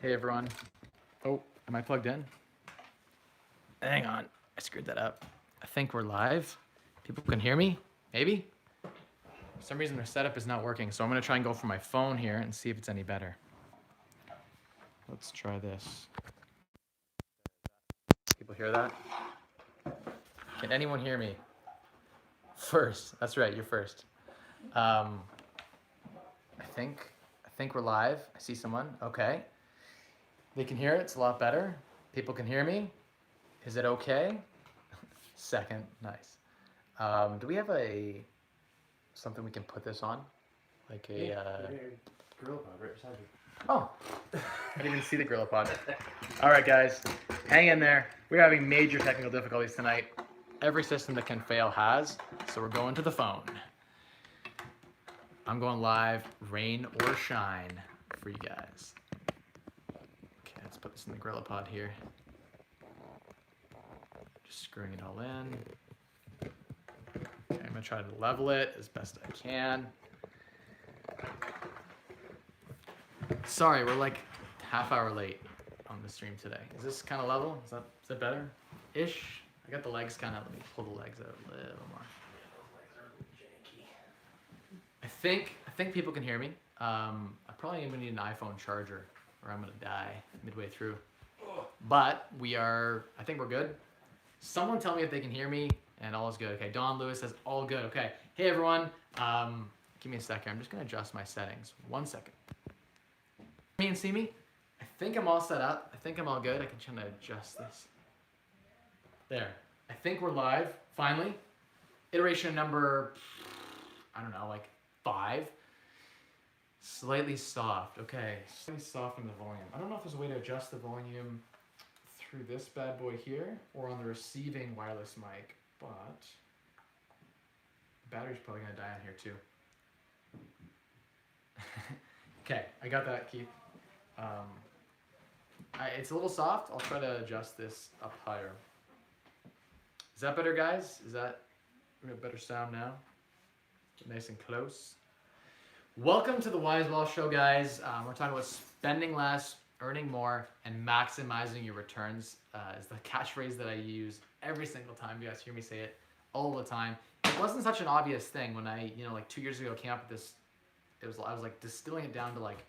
Hey everyone. Oh, am I plugged in? Hang on, I screwed that up. I think we're live. People can hear me, maybe? For some reason their setup is not working, so I'm gonna try and go from my phone here and see if it's any better. Let's try this. People hear that? Can anyone hear me? First, that's right, you're first. I think we're live. I see someone, okay. They can hear it, it's a lot better. People can hear me. Is it okay? Second, nice. Do we have something we can put this on? Like a Gorilla pod right beside you. Oh, I didn't even see the Gorilla pod. All right, guys, hang in there. We're having major technical difficulties tonight. Every system that can fail has, so we're going to the phone. I'm going live, rain or shine, for you guys. Okay, let's put this in the Gorilla pod here. Just screwing it all in. Okay, I'm gonna try to level it as best I can. Sorry, we're like half hour late on the stream today. Is this kind of level? Is that better? Ish. I got the legs kind of. Let me pull the legs out a little more. I think people can hear me. I probably am gonna need an iPhone charger, or I'm gonna die midway through. But I think we're good. Someone tell me if they can hear me, and all is good. Okay, Don Lewis says all good. Okay, hey everyone. Give me a second. I'm just gonna adjust my settings. 1 second. Me and see me? I think I'm all set up. I think I'm all good. I can try to adjust this. There. I think we're live, finally. Iteration number, I don't know, like 5. Slightly soft. Okay, slightly soften the volume. I don't know if there's a way to adjust the volume through this bad boy here or on the receiving wireless mic, but the battery's probably gonna die on here too. Okay, I got that, Keith. It's a little soft. I'll try to adjust this up higher. Is that better, guys? We have better sound now? Get nice and close. Welcome to the Wise Wealth Show, guys. We're talking about spending less, earning more, and maximizing your returns. Is the catchphrase that I use every single time. You guys hear me say it all the time. It wasn't such an obvious thing when I, like 2 years ago, came up with this. I was like distilling it down to like,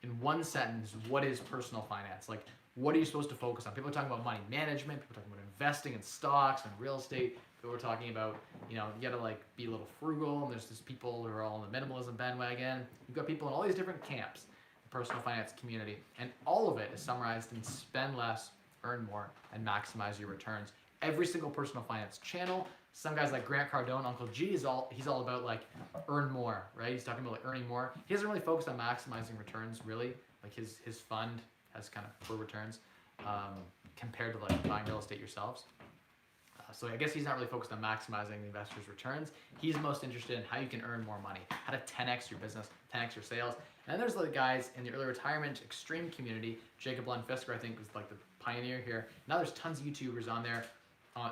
in one sentence, what is personal finance? Like, what are you supposed to focus on? People are talking about money management. People are talking about investing in stocks and real estate. People are talking about, you gotta like be a little frugal. And there's just people who are all on the minimalism bandwagon. You've got people in all these different camps, the personal finance community. And all of it is summarized in spend less, earn more, and maximize your returns. Every single personal finance channel. Some guys like Grant Cardone, Uncle G, he's all about like earn more, right? He's talking about like earning more. He doesn't really focus on maximizing returns, really. Like his fund has kind of poor returns compared to like buying real estate yourselves. So I guess he's not really focused on maximizing the investor's returns. He's most interested in how you can earn more money, how to 10x your business, 10x your sales. And then there's the guys in the early retirement extreme community. Jacob Lundfisker, I think, was like the pioneer here. Now there's tons of YouTubers on there.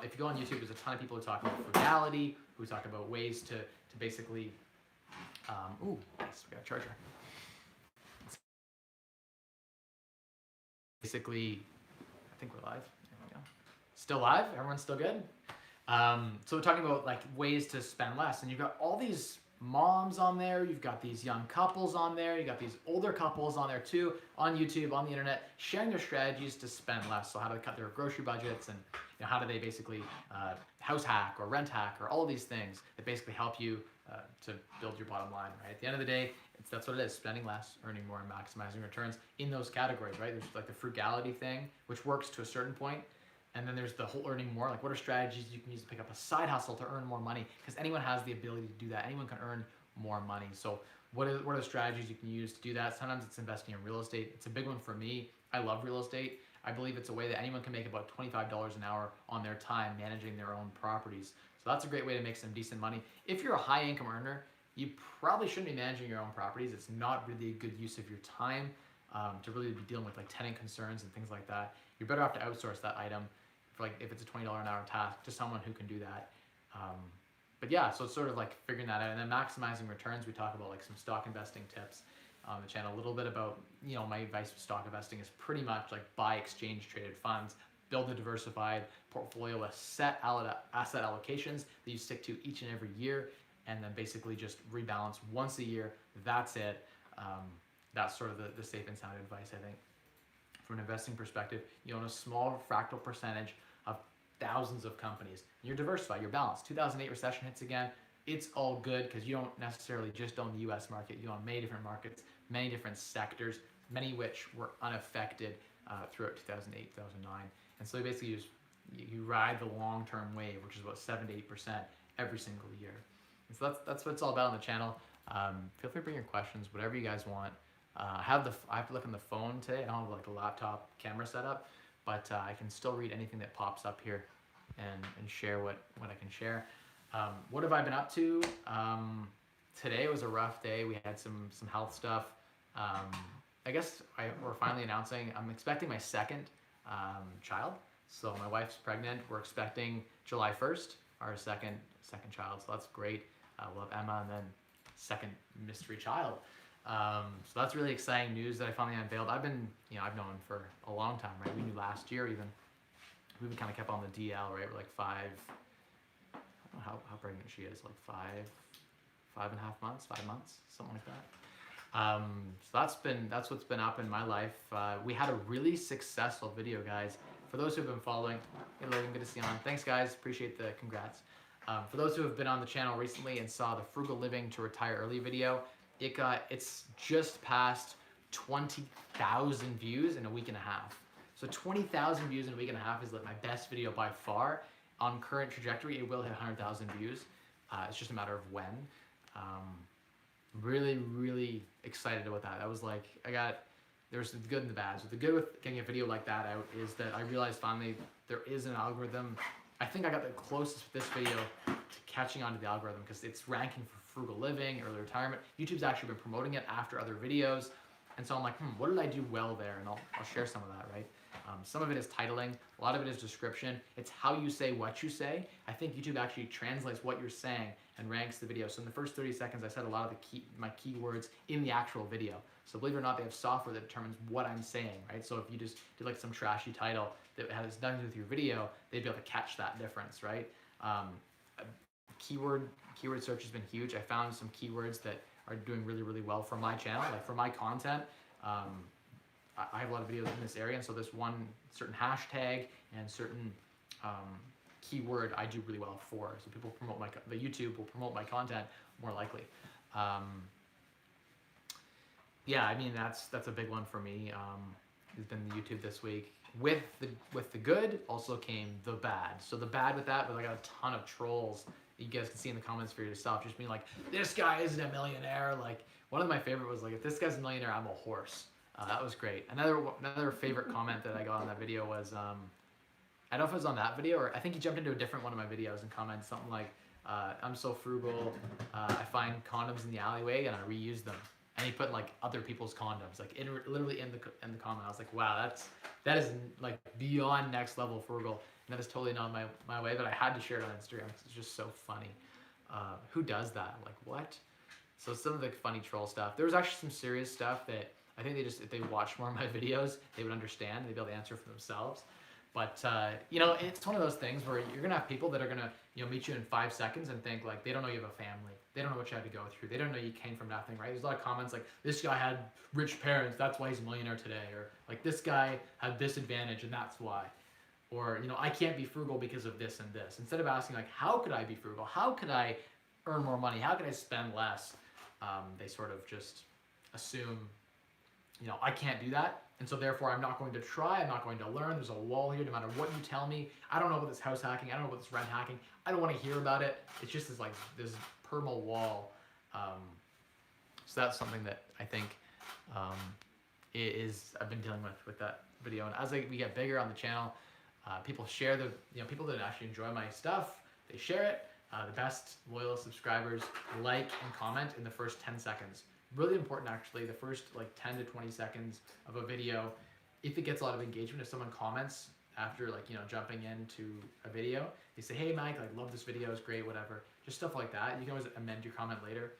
If you go on YouTube, there's a ton of people who talk about frugality, who talk about ways to basically, ooh, nice, we got a charger. Basically, I think we're live. There we go. Still live? Everyone's still good? So we're talking about like ways to spend less, and you've got all these moms on there, you've got these young couples on there, you got these older couples on there too, on YouTube, on the internet, sharing their strategies to spend less. So how to cut their grocery budgets, and how do they basically house hack or rent hack, or all of these things that basically help you to build your bottom line, right? At the end of the day, that's what it is, spending less, earning more, and maximizing returns in those categories, right? There's like the frugality thing, which works to a certain point. And then there's the whole earning more, like what are strategies you can use to pick up a side hustle to earn more money? Because anyone has the ability to do that. Anyone can earn more money. So what are the strategies you can use to do that? Sometimes it's investing in real estate. It's a big one for me. I love real estate. I believe it's a way that anyone can make about $25 an hour on their time managing their own properties. So that's a great way to make some decent money. If you're a high income earner, you probably shouldn't be managing your own properties. It's not really a good use of your time to really be dealing with like tenant concerns and things like that. You're better off to outsource that item. If it's a $20 an hour task, to someone who can do that. But yeah, so it's sort of like figuring that out. And then maximizing returns, we talk about like some stock investing tips. on the channel. A little bit about, my advice with stock investing is pretty much like buy exchange traded funds, build a diversified portfolio with set asset allocations that you stick to each and every year, and then basically just rebalance once a year. That's it. That's sort of the safe and sound advice, I think. From an investing perspective, you own a small fractal percentage of thousands of companies. You're diversified, you're balanced. 2008 recession hits again. It's all good because you don't necessarily just own the US market. You own many different markets, many different sectors, many which were unaffected throughout 2008, 2009. And so basically you ride the long-term wave, which is about 7 to 8% every single year. And so that's what it's all about on the channel. Feel free to bring your questions, whatever you guys want. I have to look on the phone today. I don't have like a laptop camera set up, but I can still read anything that pops up here and share what I can share. What have I been up to? Today was a rough day. We had some health stuff. I guess we're finally announcing I'm expecting my second child. So my wife's pregnant. We're expecting July 1st, our second child. So that's great. We'll have Emma and then second mystery child. So that's really exciting news that I finally unveiled. I've known for a long time, right? We knew last year even. We've been kind of kept on the DL, right? We're like 5, I don't know how pregnant she is, like 5.5 months, 5 months, something like that. So that's what's been up in my life. We had a really successful video, guys. For those who have been following, hey Logan, good to see you on. Thanks guys, appreciate the congrats. For those who have been on the channel recently and saw the Frugal Living to Retire Early video, it's just passed 20,000 views in a week and a half. So 20,000 views in a week and a half is like my best video by far. On current trajectory, it will hit 100,000 views. It's just a matter of when. Really, really excited about that. That was like, there's the good and the bad. So the good with getting a video like that out is that I realized finally there is an algorithm. I think I got the closest with this video to catching on to the algorithm because it's ranking for frugal living, early retirement. YouTube's actually been promoting it after other videos. And so I'm like, what did I do well there? And I'll share some of that, right? Some of it is titling, a lot of it is description. It's how you say what you say. I think YouTube actually translates what you're saying and ranks the video. So in the first 30 seconds, I said a lot of my keywords in the actual video. So believe it or not, they have software that determines what I'm saying, right? So if you just did like some trashy title that has nothing to do with your video, they'd be able to catch that difference, right? Keyword search has been huge. I found some keywords that are doing really, really well for my channel, like for my content. I have a lot of videos in this area, and so this one certain hashtag and certain keyword I do really well for. So people promote the YouTube will promote my content more likely. Yeah, I mean that's a big one for me. Has been the YouTube this week. With the good also came the bad. So the bad with that was I got a ton of trolls. You guys can see in the comments for yourself, just being like, this guy isn't a millionaire. Like one of my favorite was like, if this guy's a millionaire, I'm a horse. That was great. Another favorite comment that I got on that video was, I don't know if it was on that video or I think he jumped into a different one of my videos and commented something like, I'm so frugal, I find condoms in the alleyway and I reuse them. And he put like other people's condoms, like literally in the comment. I was like, wow, that is like beyond next level frugal. And that is totally not my way, but I had to share it on Instagram because it's just so funny. Who does that? Like what? So some of the funny troll stuff. There was actually some serious stuff that I think if they watched more of my videos, they would understand. They'd be able to answer for themselves. But it's one of those things where you're gonna have people that are gonna meet you in 5 seconds and think like they don't know you have a family. They don't know what you had to go through. They don't know you came from nothing, right? There's a lot of comments like, this guy had rich parents, that's why he's a millionaire today. Or like, this guy had this advantage and that's why. Or, I can't be frugal because of this and this. Instead of asking like, how could I be frugal? How could I earn more money? How could I spend less? They sort of just assume, I can't do that. And so therefore I'm not going to try, I'm not going to learn. There's a wall here no matter what you tell me. I don't know about this house hacking. I don't know about this rent hacking. I don't want to hear about it. It's just this permal wall. So that's something that I think I've been dealing with that video. And as we get bigger on the channel, people share people that actually enjoy my stuff, they share it. The best loyal subscribers like and comment in the first 10 seconds. Really important actually, the first 10 to 20 seconds of a video, if it gets a lot of engagement, if someone comments after jumping into a video, they say, hey Mike, love this video, it's great, whatever. Just stuff like that. You can always amend your comment later.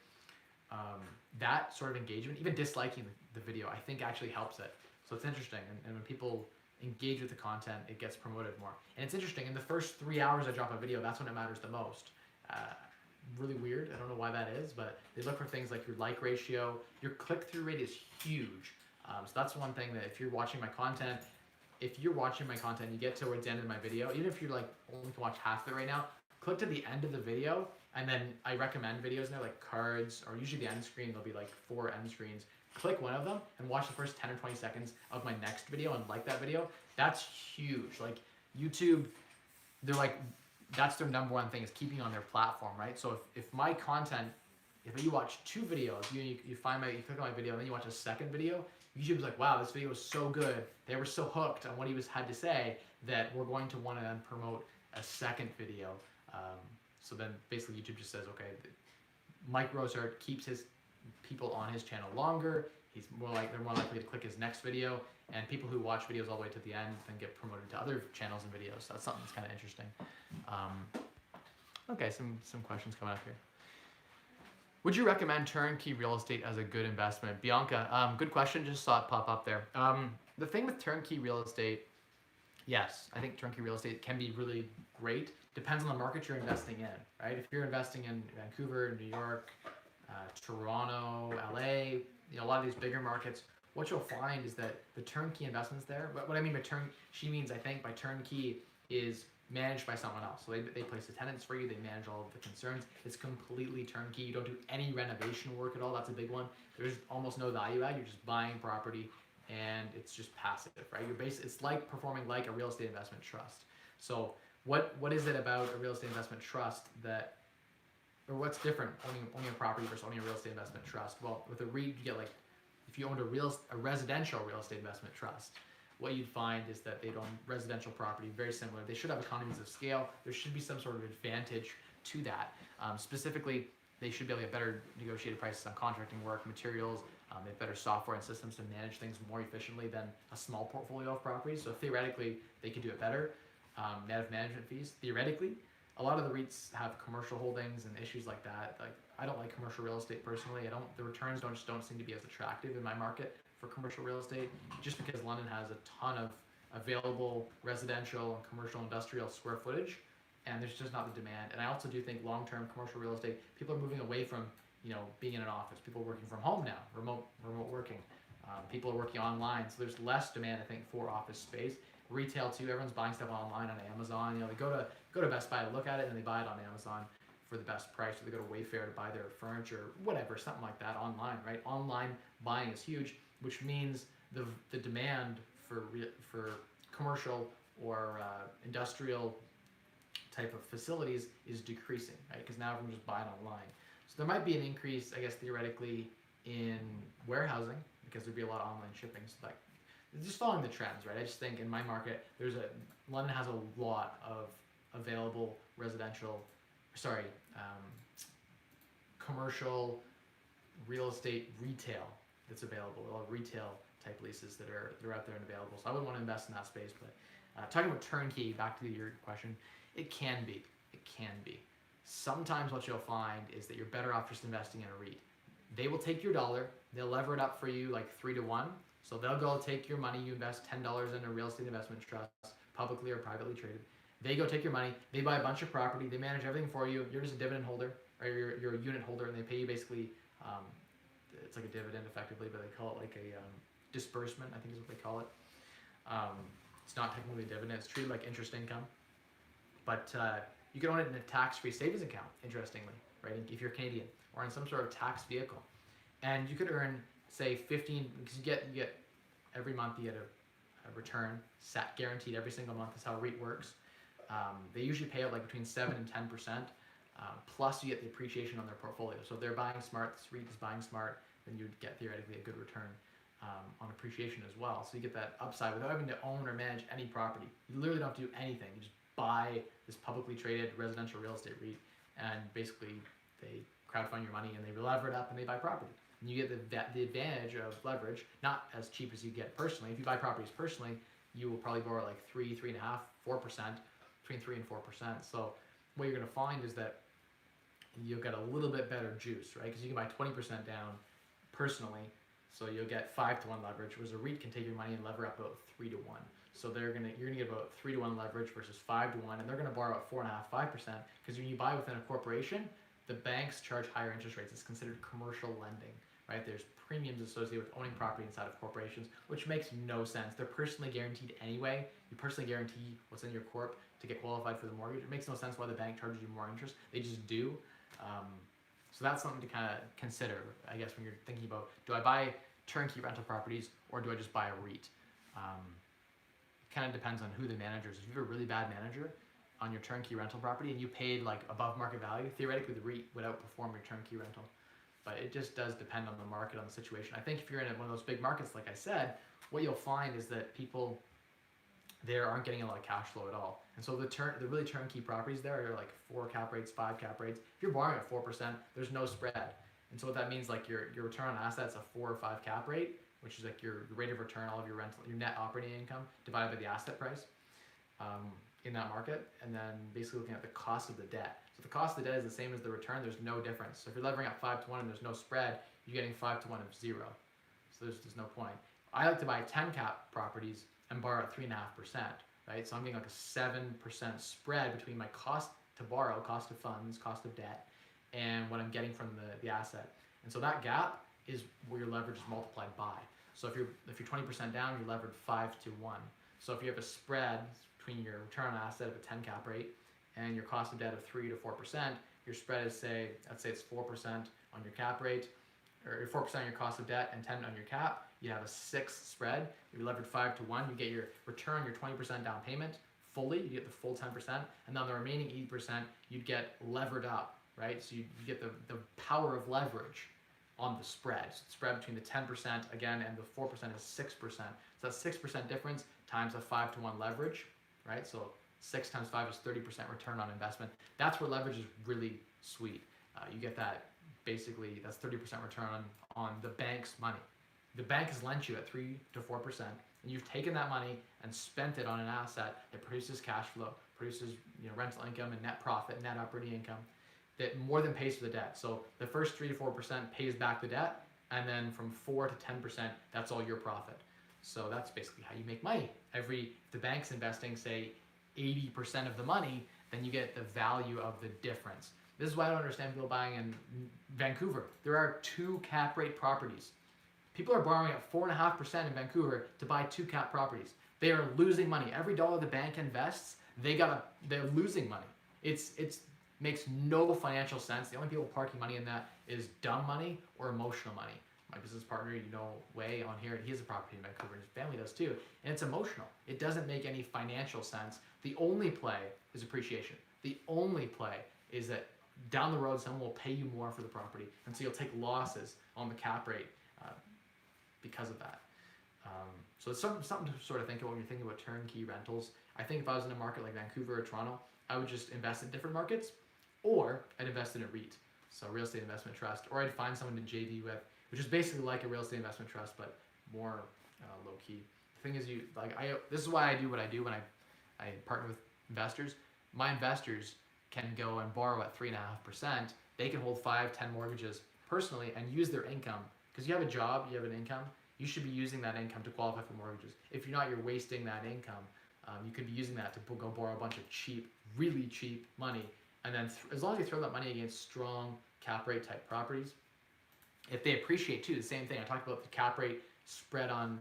that sort of engagement, even disliking the video, I think actually helps it. So it's interesting, and when people engage with the content, it gets promoted more. And it's interesting, in the first 3 hours I drop a video, that's when it matters the most. Really weird, I don't know why that is, but they look for things like your like ratio, your click-through rate is huge. So that's one thing that if you're watching my content, you get towards the end of my video, even if you're like only can watch half of it right now, click to the end of the video, and then I recommend videos now like cards, or usually the end screen, there'll be like 4 end screens. Click one of them and watch the first 10 or 20 seconds of my next video and like that video. That's huge. Like YouTube, they're like, that's their number one thing, is keeping on their platform, right? So if my content, if you watch 2 videos, you click on my video and then you watch a second video, YouTube's like, wow, this video was so good. They were so hooked on what he had to say that we're going to want to then promote a second video. So then basically YouTube just says, okay, Mike Rosehart keeps his people on his channel longer. They're more likely to click his next video, and people who watch videos all the way to the end then get promoted to other channels and videos. So that's something that's kind of interesting. Okay, some questions coming up here. Would you recommend turnkey real estate as a good investment? Bianca, good question. Just saw it pop up there. The thing with turnkey real estate, yes, I think turnkey real estate can be really great. Depends on the market you're investing in, right? If you're investing in Vancouver, New York, Toronto, LA, a lot of these bigger markets, what you'll find is that the turnkey investments there, but what I mean by by turnkey is managed by someone else. So they place the tenants for you, they manage all of the concerns. It's completely turnkey. You don't do any renovation work at all. That's a big one. There's almost no value add. You're just buying property and it's just passive, right? It's like performing like a real estate investment trust. So what is it about a real estate investment trust or what's different owning a property versus owning a real estate investment trust? Well, with a REIT, you get if you owned a residential real estate investment trust, what you'd find is that they'd own residential property, very similar. They should have economies of scale. There should be some sort of advantage to that. Specifically, they should be able to get better negotiated prices on contracting work, materials. They have better software and systems to manage things more efficiently than a small portfolio of properties. So theoretically, they could do it better. Net of management fees, theoretically. A lot of the REITs have commercial holdings and issues like that. Like, I don't like commercial real estate personally. The returns don't seem to be as attractive in my market for commercial real estate, just because London has a ton of available residential and commercial industrial square footage, and there's just not the demand. And I also do think long-term commercial real estate, people are moving away from being in an office. People are working from home now, remote working. People are working online, so there's less demand, I think, for office space. Retail too, everyone's buying stuff online on Amazon. They go to Best Buy to look at it, and they buy it on Amazon for the best price, or they go to Wayfair to buy their furniture, whatever, something like that online, right? Online buying is huge, which means the demand for commercial or industrial type of facilities is decreasing, right? Because now everyone's just buying online. So there might be an increase, I guess, theoretically, in warehousing, because there'd be a lot of online shipping. So just following the trends, right? I just think in my market, London has a lot of available commercial real estate retail that's available. A lot of retail type leases that are out there and available. So I wouldn't want to invest in that space. But talking about turnkey, back to your question, it can be. Sometimes what you'll find is that you're better off just investing in a REIT. They will take your dollar, they'll lever it up for you like 3 to 1. So they'll go take your money, you invest $10 in a real estate investment trust, publicly or privately traded. They go take your money, they buy a bunch of property, they manage everything for you. You're just a dividend holder, or you're a unit holder, and they pay you basically, it's like a dividend effectively, but they call it like a disbursement, I think is what they call it. It's not technically a dividend, it's treated like interest income. But you can own it in a tax-free savings account, interestingly, right? If you're Canadian, or in some sort of tax vehicle. And you could earn, say, 15, because you get every month you get a return, guaranteed every single month. Is how REIT works. They usually pay out like between 7 and 10%, plus you get the appreciation on their portfolio. So if they're buying smart, this REIT is buying smart, then you'd get theoretically a good return on appreciation as well. So you get that upside without having to own or manage any property. You literally don't do anything. You just buy this publicly traded residential real estate REIT, and basically they crowdfund your money and they lever it up and they buy property. And you get the advantage of leverage, not as cheap as you get personally. If you buy properties personally, you will probably borrow like 3.5%, 4%, between 3 and 4%. So what you're going to find is that you'll get a little bit better juice, right? Because you can buy 20% down personally, so you'll get 5-to-1 leverage, whereas a REIT can take your money and lever up about 3-to-1. So you're gonna get about 3-to-1 leverage versus 5-to-1, and they're gonna borrow at 4.5%, 5%. Because when you buy within a corporation, the banks charge higher interest rates. It's considered commercial lending, right? There's premiums associated with owning property inside of corporations, which makes no sense. They're personally guaranteed anyway. You personally guarantee what's in your corp to get qualified for the mortgage. It makes no sense why the bank charges you more interest. They just do. So that's something to kind of consider, I guess, when you're thinking about, do I buy turnkey rental properties or do I just buy a REIT? It kind of depends on who the manager is. If you have a really bad manager on your turnkey rental property and you paid like above market value, theoretically the REIT would outperform your turnkey rental. But it just does depend on the market, on the situation. I think if you're in one of those big markets, like I said, what you'll find is that people there aren't getting a lot of cash flow at all. And so the really turnkey properties there are like 4 cap rates, 5 cap rates. If you're borrowing at 4%, there's no spread. And so what that means, like your return on assets, a 4 or 5 cap rate, which is like your rate of return, all of your rental, your net operating income divided by the asset price in that market, and then basically looking at the cost of the debt. So the cost of the debt is the same as the return. There's no difference. So if you're levering up 5-to-1 and there's no spread, you're getting 5-to-1 of 0. So there's no point. I like to buy 10 cap properties and borrow at 3.5%, right? So I'm getting like a 7% spread between my cost to borrow, cost of funds, cost of debt, and what I'm getting from the asset. And so that gap is where your leverage is multiplied by. So if you're 20% down, you're levered 5-to-1. So if you have a spread between your return on asset of a 10 cap rate and your cost of debt of 3 to 4%, your spread is let's say it's 4% on your cap rate, or 4% on your cost of debt and 10 on your cap. You have a 6 spread. You're levered 5-to-1. You get your return, your 20% down payment fully. You get the full 10%, and then the remaining 80% you'd get levered up, right? So you get the power of leverage on the spread. So the spread between the 10% again and the 4% is 6%. So that 6% difference times a 5-to-1 leverage, right? So 6 times 5 is 30% return on investment. That's where leverage is really sweet. You get that, basically, that's 30% return on the bank's money. The bank has lent you at 3 to 4%, and you've taken that money and spent it on an asset that produces cash flow, produces rental income and net profit, net operating income, that more than pays for the debt. So the first 3 to 4% pays back the debt, and then from 4 to 10%, that's all your profit. So that's basically how you make money. If the bank's investing, say, 80% of the money, then you get the value of the difference. This is why I don't understand people buying in Vancouver. There are 2 cap rate properties. People are borrowing at 4.5% in Vancouver to buy 2 cap properties. They are losing money. Every dollar the bank invests, they're losing money. It makes no financial sense. The only people parking money in that is dumb money or emotional money. My business partner, Way on here, he has a property in Vancouver, and his family does too. And it's emotional. It doesn't make any financial sense. The only play is appreciation. The only play is that down the road, someone will pay you more for the property, and so you'll take losses on the cap rate because of that. So it's something to sort of think about when you're thinking about turnkey rentals. I think if I was in a market like Vancouver or Toronto, I would just invest in different markets, or I'd invest in a REIT, so real estate investment trust, or I'd find someone to JV with, which is basically like a real estate investment trust, but more low key. The thing is, this is why I do what I do when I partner with investors. My investors can go and borrow at 3.5%. They can hold 5-10 mortgages personally and use their income, because you have a job, you have an income. You should be using that income to qualify for mortgages. If you're not, you're wasting that income. You could be using that to go borrow a bunch of really cheap money, and then as long as you throw that money against strong cap rate type properties, if they appreciate too, the same thing. I talked about the cap rate spread on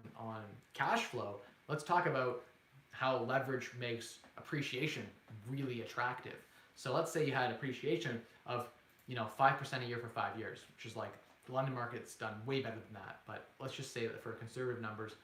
cash flow. Let's talk about how leverage makes appreciation really attractive. So let's say you had appreciation of 5% a year for 5 years, which is like the London market's done way better than that. But let's just say that for conservative numbers,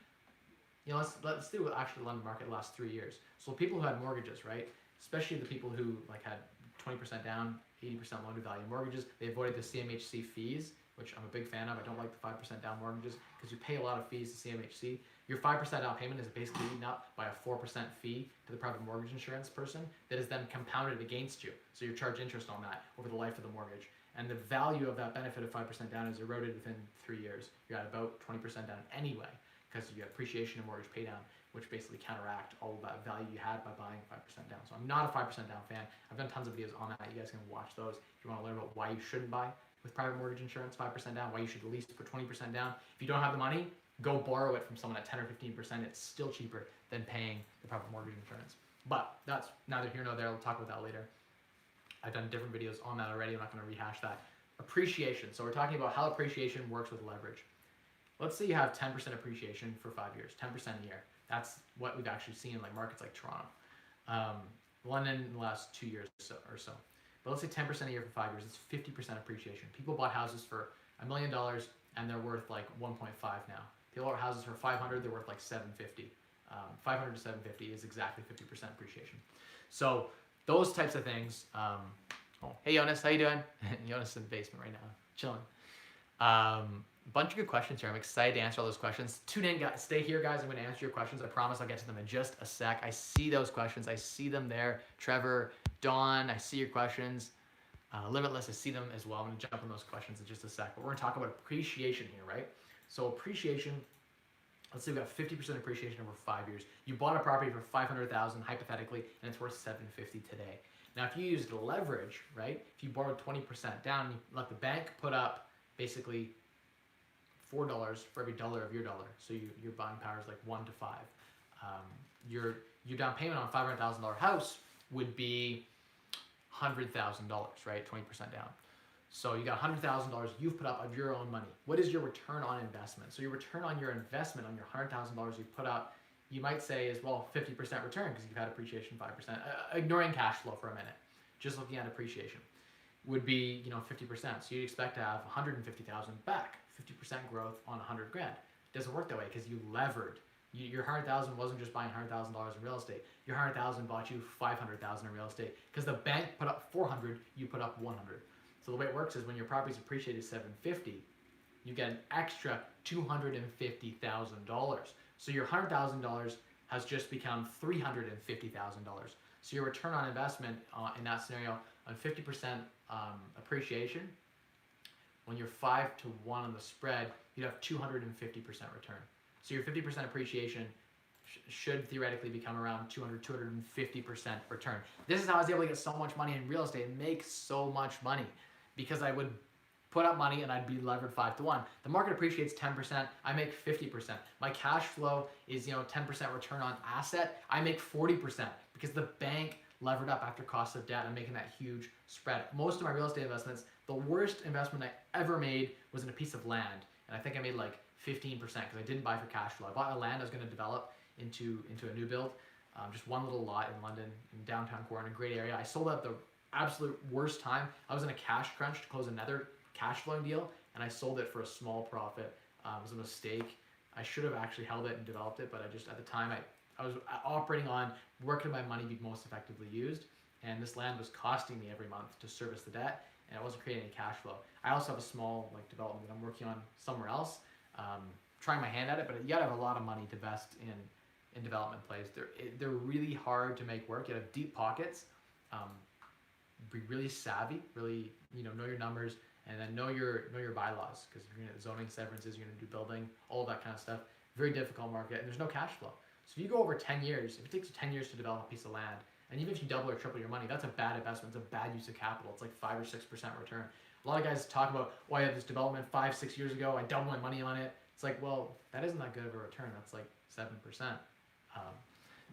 let's do actually the London market the last 3 years. So people who had mortgages, right, especially the people who had 20% down, 80% loan to value mortgages, they avoided the CMHC fees, which I'm a big fan of. I don't like the 5% down mortgages because you pay a lot of fees to CMHC. Your 5% down payment is basically eaten up by a 4% fee to the private mortgage insurance person that is then compounded against you. So you charge interest on that over the life of the mortgage. And the value of that benefit of 5% down is eroded within 3 years. You're at about 20% down anyway, because you get appreciation and mortgage pay down, which basically counteract all of that value you had by buying 5% down. So I'm not a 5% down fan. I've done tons of videos on that. You guys can watch those if you want to learn about why you shouldn't buy with private mortgage insurance 5% down, why you should at least put 20% down. If you don't have the money, go borrow it from someone at 10 or 15%. It's still cheaper than paying the private mortgage insurance. But that's neither here nor there. We'll talk about that later. I've done different videos on that already. I'm not going to rehash that. Appreciation. So we're talking about how appreciation works with leverage. Let's say you have 10% appreciation for 5 years, 10% a year. That's what we've actually seen in like markets like Toronto, London in the last 2 years or so. But let's say 10% a year for 5 years. It's 50% appreciation. People bought houses for $1 million and they're worth like 1.5 now. People bought houses for 500, they're worth like 750. 500 to 750 is exactly 50% appreciation. So those types of things. Oh, hey Jonas, how you doing? Jonas is in the basement right now, chilling. Bunch of good questions here. I'm excited to answer all those questions. Tune in, guys. Stay here, guys. I'm going to answer your questions. I promise I'll get to them in just a sec. I see those questions. I see them there. Trevor, Dawn, I see your questions. Limitless, I see them as well. I'm going to jump on those questions in just a sec. But we're going to talk about appreciation here, right? So appreciation, let's say we got 50% appreciation over 5 years. You bought a property for $500,000 hypothetically, and it's worth $750 today. Now, if you used leverage, right? If you borrowed 20% down, and you let the bank put up basically $4 for every dollar of your dollar. So your buying power is like 1 to 5. Your down payment on a $500,000 house would be $100,000, right? 20% down. So you got $100,000 you've put up of your own money. What is your return on investment? So your return on your investment on your $100,000 you've put up, you might say is, well, 50% return because you've had appreciation 5%. Ignoring cash flow for a minute, just looking at appreciation would be, 50%. So you'd expect to have 150,000 back, 50% growth on 100 grand. It doesn't work that way because you levered. Your 100,000 wasn't just buying $100,000 in real estate. Your 100,000 bought you 500,000 in real estate because the bank put up 400, you put up 100. So the way it works is when your property's appreciated 750, you get an extra $250,000. So your $100,000 has just become $350,000. So your return on investment in that scenario on 50% appreciation, when you're 5 to 1 on the spread, you'd have 250% return. So your 50% appreciation should theoretically become around 250% return. This is how I was able to get so much money in real estate and make so much money, because I would put up money and I'd be levered 5 to 1. The market appreciates 10%, I make 50%. My cash flow is 10% return on asset, I make 40% because the bank levered up after cost of debt. I'm making that huge spread. Most of my real estate investments, the worst investment I ever made was in a piece of land, and I think I made like 15% because I didn't buy for cash flow. I bought a land I was going to develop into a new build, just one little lot in London, in downtown core, in a great area. I sold at the absolute worst time. I was in a cash crunch to close another cash flowing deal, and I sold it for a small profit. It was a mistake. I should have actually held it and developed it, but I just, at the time, I was operating on where could my money be most effectively used, and this land was costing me every month to service the debt, and it wasn't creating any cash flow. I also have a small development that I'm working on somewhere else, trying my hand at it, but you gotta have a lot of money to invest in development plays. They're really hard to make work. You have deep pockets, be really savvy, really know your numbers, and then know your bylaws, because you're gonna zoning severances, you're gonna do building, all of that kind of stuff. Very difficult market, and there's no cash flow. So if you go over 10 years, if it takes you 10 years to develop a piece of land, and even if you double or triple your money, that's a bad investment. It's a bad use of capital. It's like 5 or 6% return. A lot of guys talk about, oh, I had this development 5-6 years ago, I doubled my money on it. It's like, well, that isn't that good of a return. That's like 7%.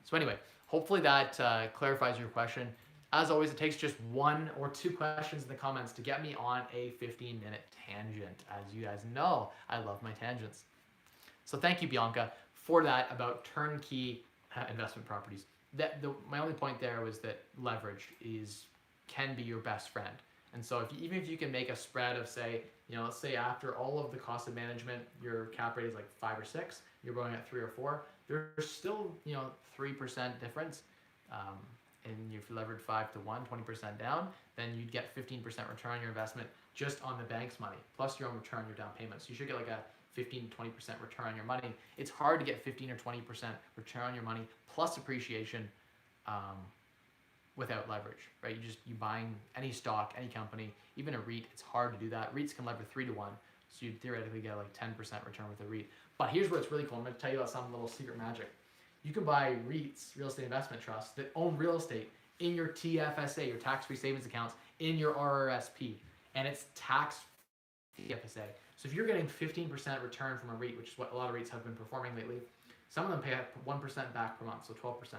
So anyway, hopefully that clarifies your question. As always, it takes just 1 or 2 questions in the comments to get me on a 15-minute tangent. As you guys know, I love my tangents. So thank you, Bianca, for that about turnkey investment properties. My only point there was that leverage can be your best friend. And so even if you can make a spread of, say, let's say after all of the cost of management, your cap rate is like 5 or 6, you're going at 3 or 4, there's still 3% difference. And if you levered 5 to 1, 20% down, then you'd get 15% return on your investment just on the bank's money, plus your own return on your down payment. So you should get like a 15 to 20% return on your money. It's hard to get 15 or 20% return on your money plus appreciation without leverage, right? You buying any stock, any company, even a REIT, it's hard to do that. REITs can lever 3 to 1, so you'd theoretically get like 10% return with a REIT. But here's where it's really cool. I'm going to tell you about some little secret magic. You can buy REITs, real estate investment trusts, that own real estate in your TFSA, your tax-free savings accounts, in your RRSP, and it's tax-free TFSA. So if you're getting 15% return from a REIT, which is what a lot of REITs have been performing lately, some of them pay 1% back per month, so 12%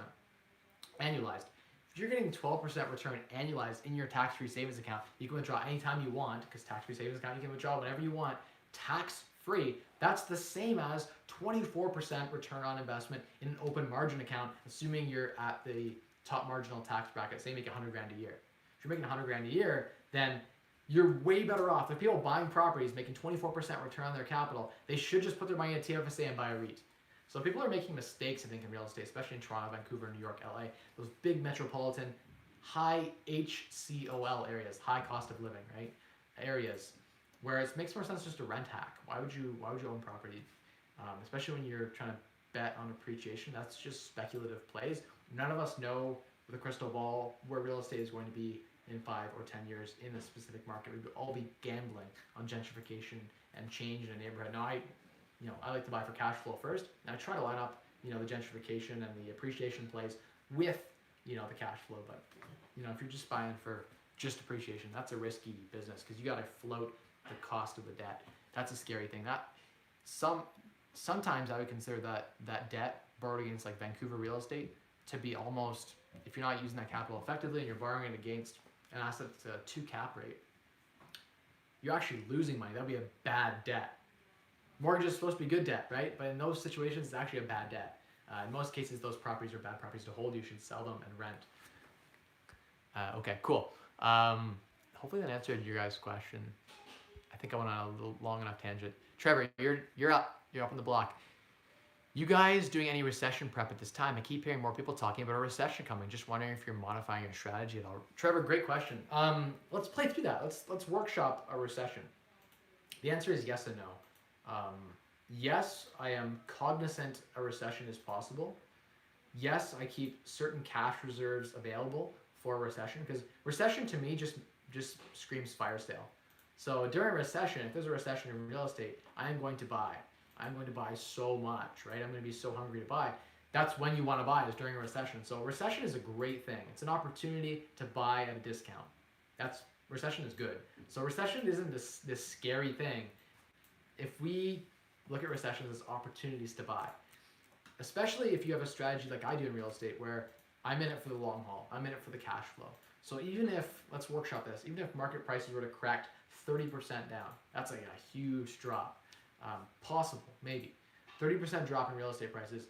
annualized. If you're getting 12% return annualized in your tax-free savings account, you can withdraw anytime you want, because tax-free savings account, you can withdraw whenever you want, tax-free. That's the same as 24% return on investment in an open margin account, assuming you're at the top marginal tax bracket. Say you make 100 grand a year. If you're making 100 grand a year, then you're way better off. If people buying properties making 24% return on their capital, they should just put their money in a TFSA and buy a REIT. So people are making mistakes, I think, in real estate, especially in Toronto, Vancouver, New York, LA, those big metropolitan, high HCOL areas, high cost of living, right? Areas, where it makes more sense just to rent hack. Why would you own property? Especially when you're trying to bet on appreciation. That's just speculative plays. None of us know with a crystal ball where real estate is going to be in 5 or 10 years in a specific market. We would all be gambling on gentrification and change in a neighborhood. Now, I like to buy for cash flow first, and I try to line up, the gentrification and the appreciation plays with, the cash flow. But, if you're just buying for just appreciation, that's a risky business because you got to float the cost of the debt. That's a scary thing. Sometimes I would consider that debt borrowed against like Vancouver real estate to be almost, if you're not using that capital effectively and you're borrowing it against an asset that's a 2 cap rate, you're actually losing money. That'd be a bad debt. Mortgage is supposed to be good debt, right? But in those situations, it's actually a bad debt. In most cases, those properties are bad properties to hold. You should sell them and rent. Okay, cool. Hopefully that answered your guys' question. I think I went on a little long enough tangent. Trevor, you're up. You're up on the block. You guys doing any recession prep at this time? I keep hearing more people talking about a recession coming. Just wondering if you're modifying your strategy at all. Trevor, great question. Let's play through that. Let's workshop a recession. The answer is yes and no. Yes, I am cognizant a recession is possible. Yes, I keep certain cash reserves available for a recession because recession to me just screams fire sale. So during a recession, if there's a recession in real estate, I am going to buy. I'm going to buy so much, right? I'm going to be so hungry to buy. That's when you want to buy, is during a recession. So a recession is a great thing. It's an opportunity to buy at a discount. Recession is good. So recession isn't this scary thing. If we look at recessions as opportunities to buy, especially if you have a strategy like I do in real estate where I'm in it for the long haul, I'm in it for the cash flow. So even if, let's workshop this, even if market prices were to crack 30% down, that's like a huge drop. Possible, maybe. 30% drop in real estate prices.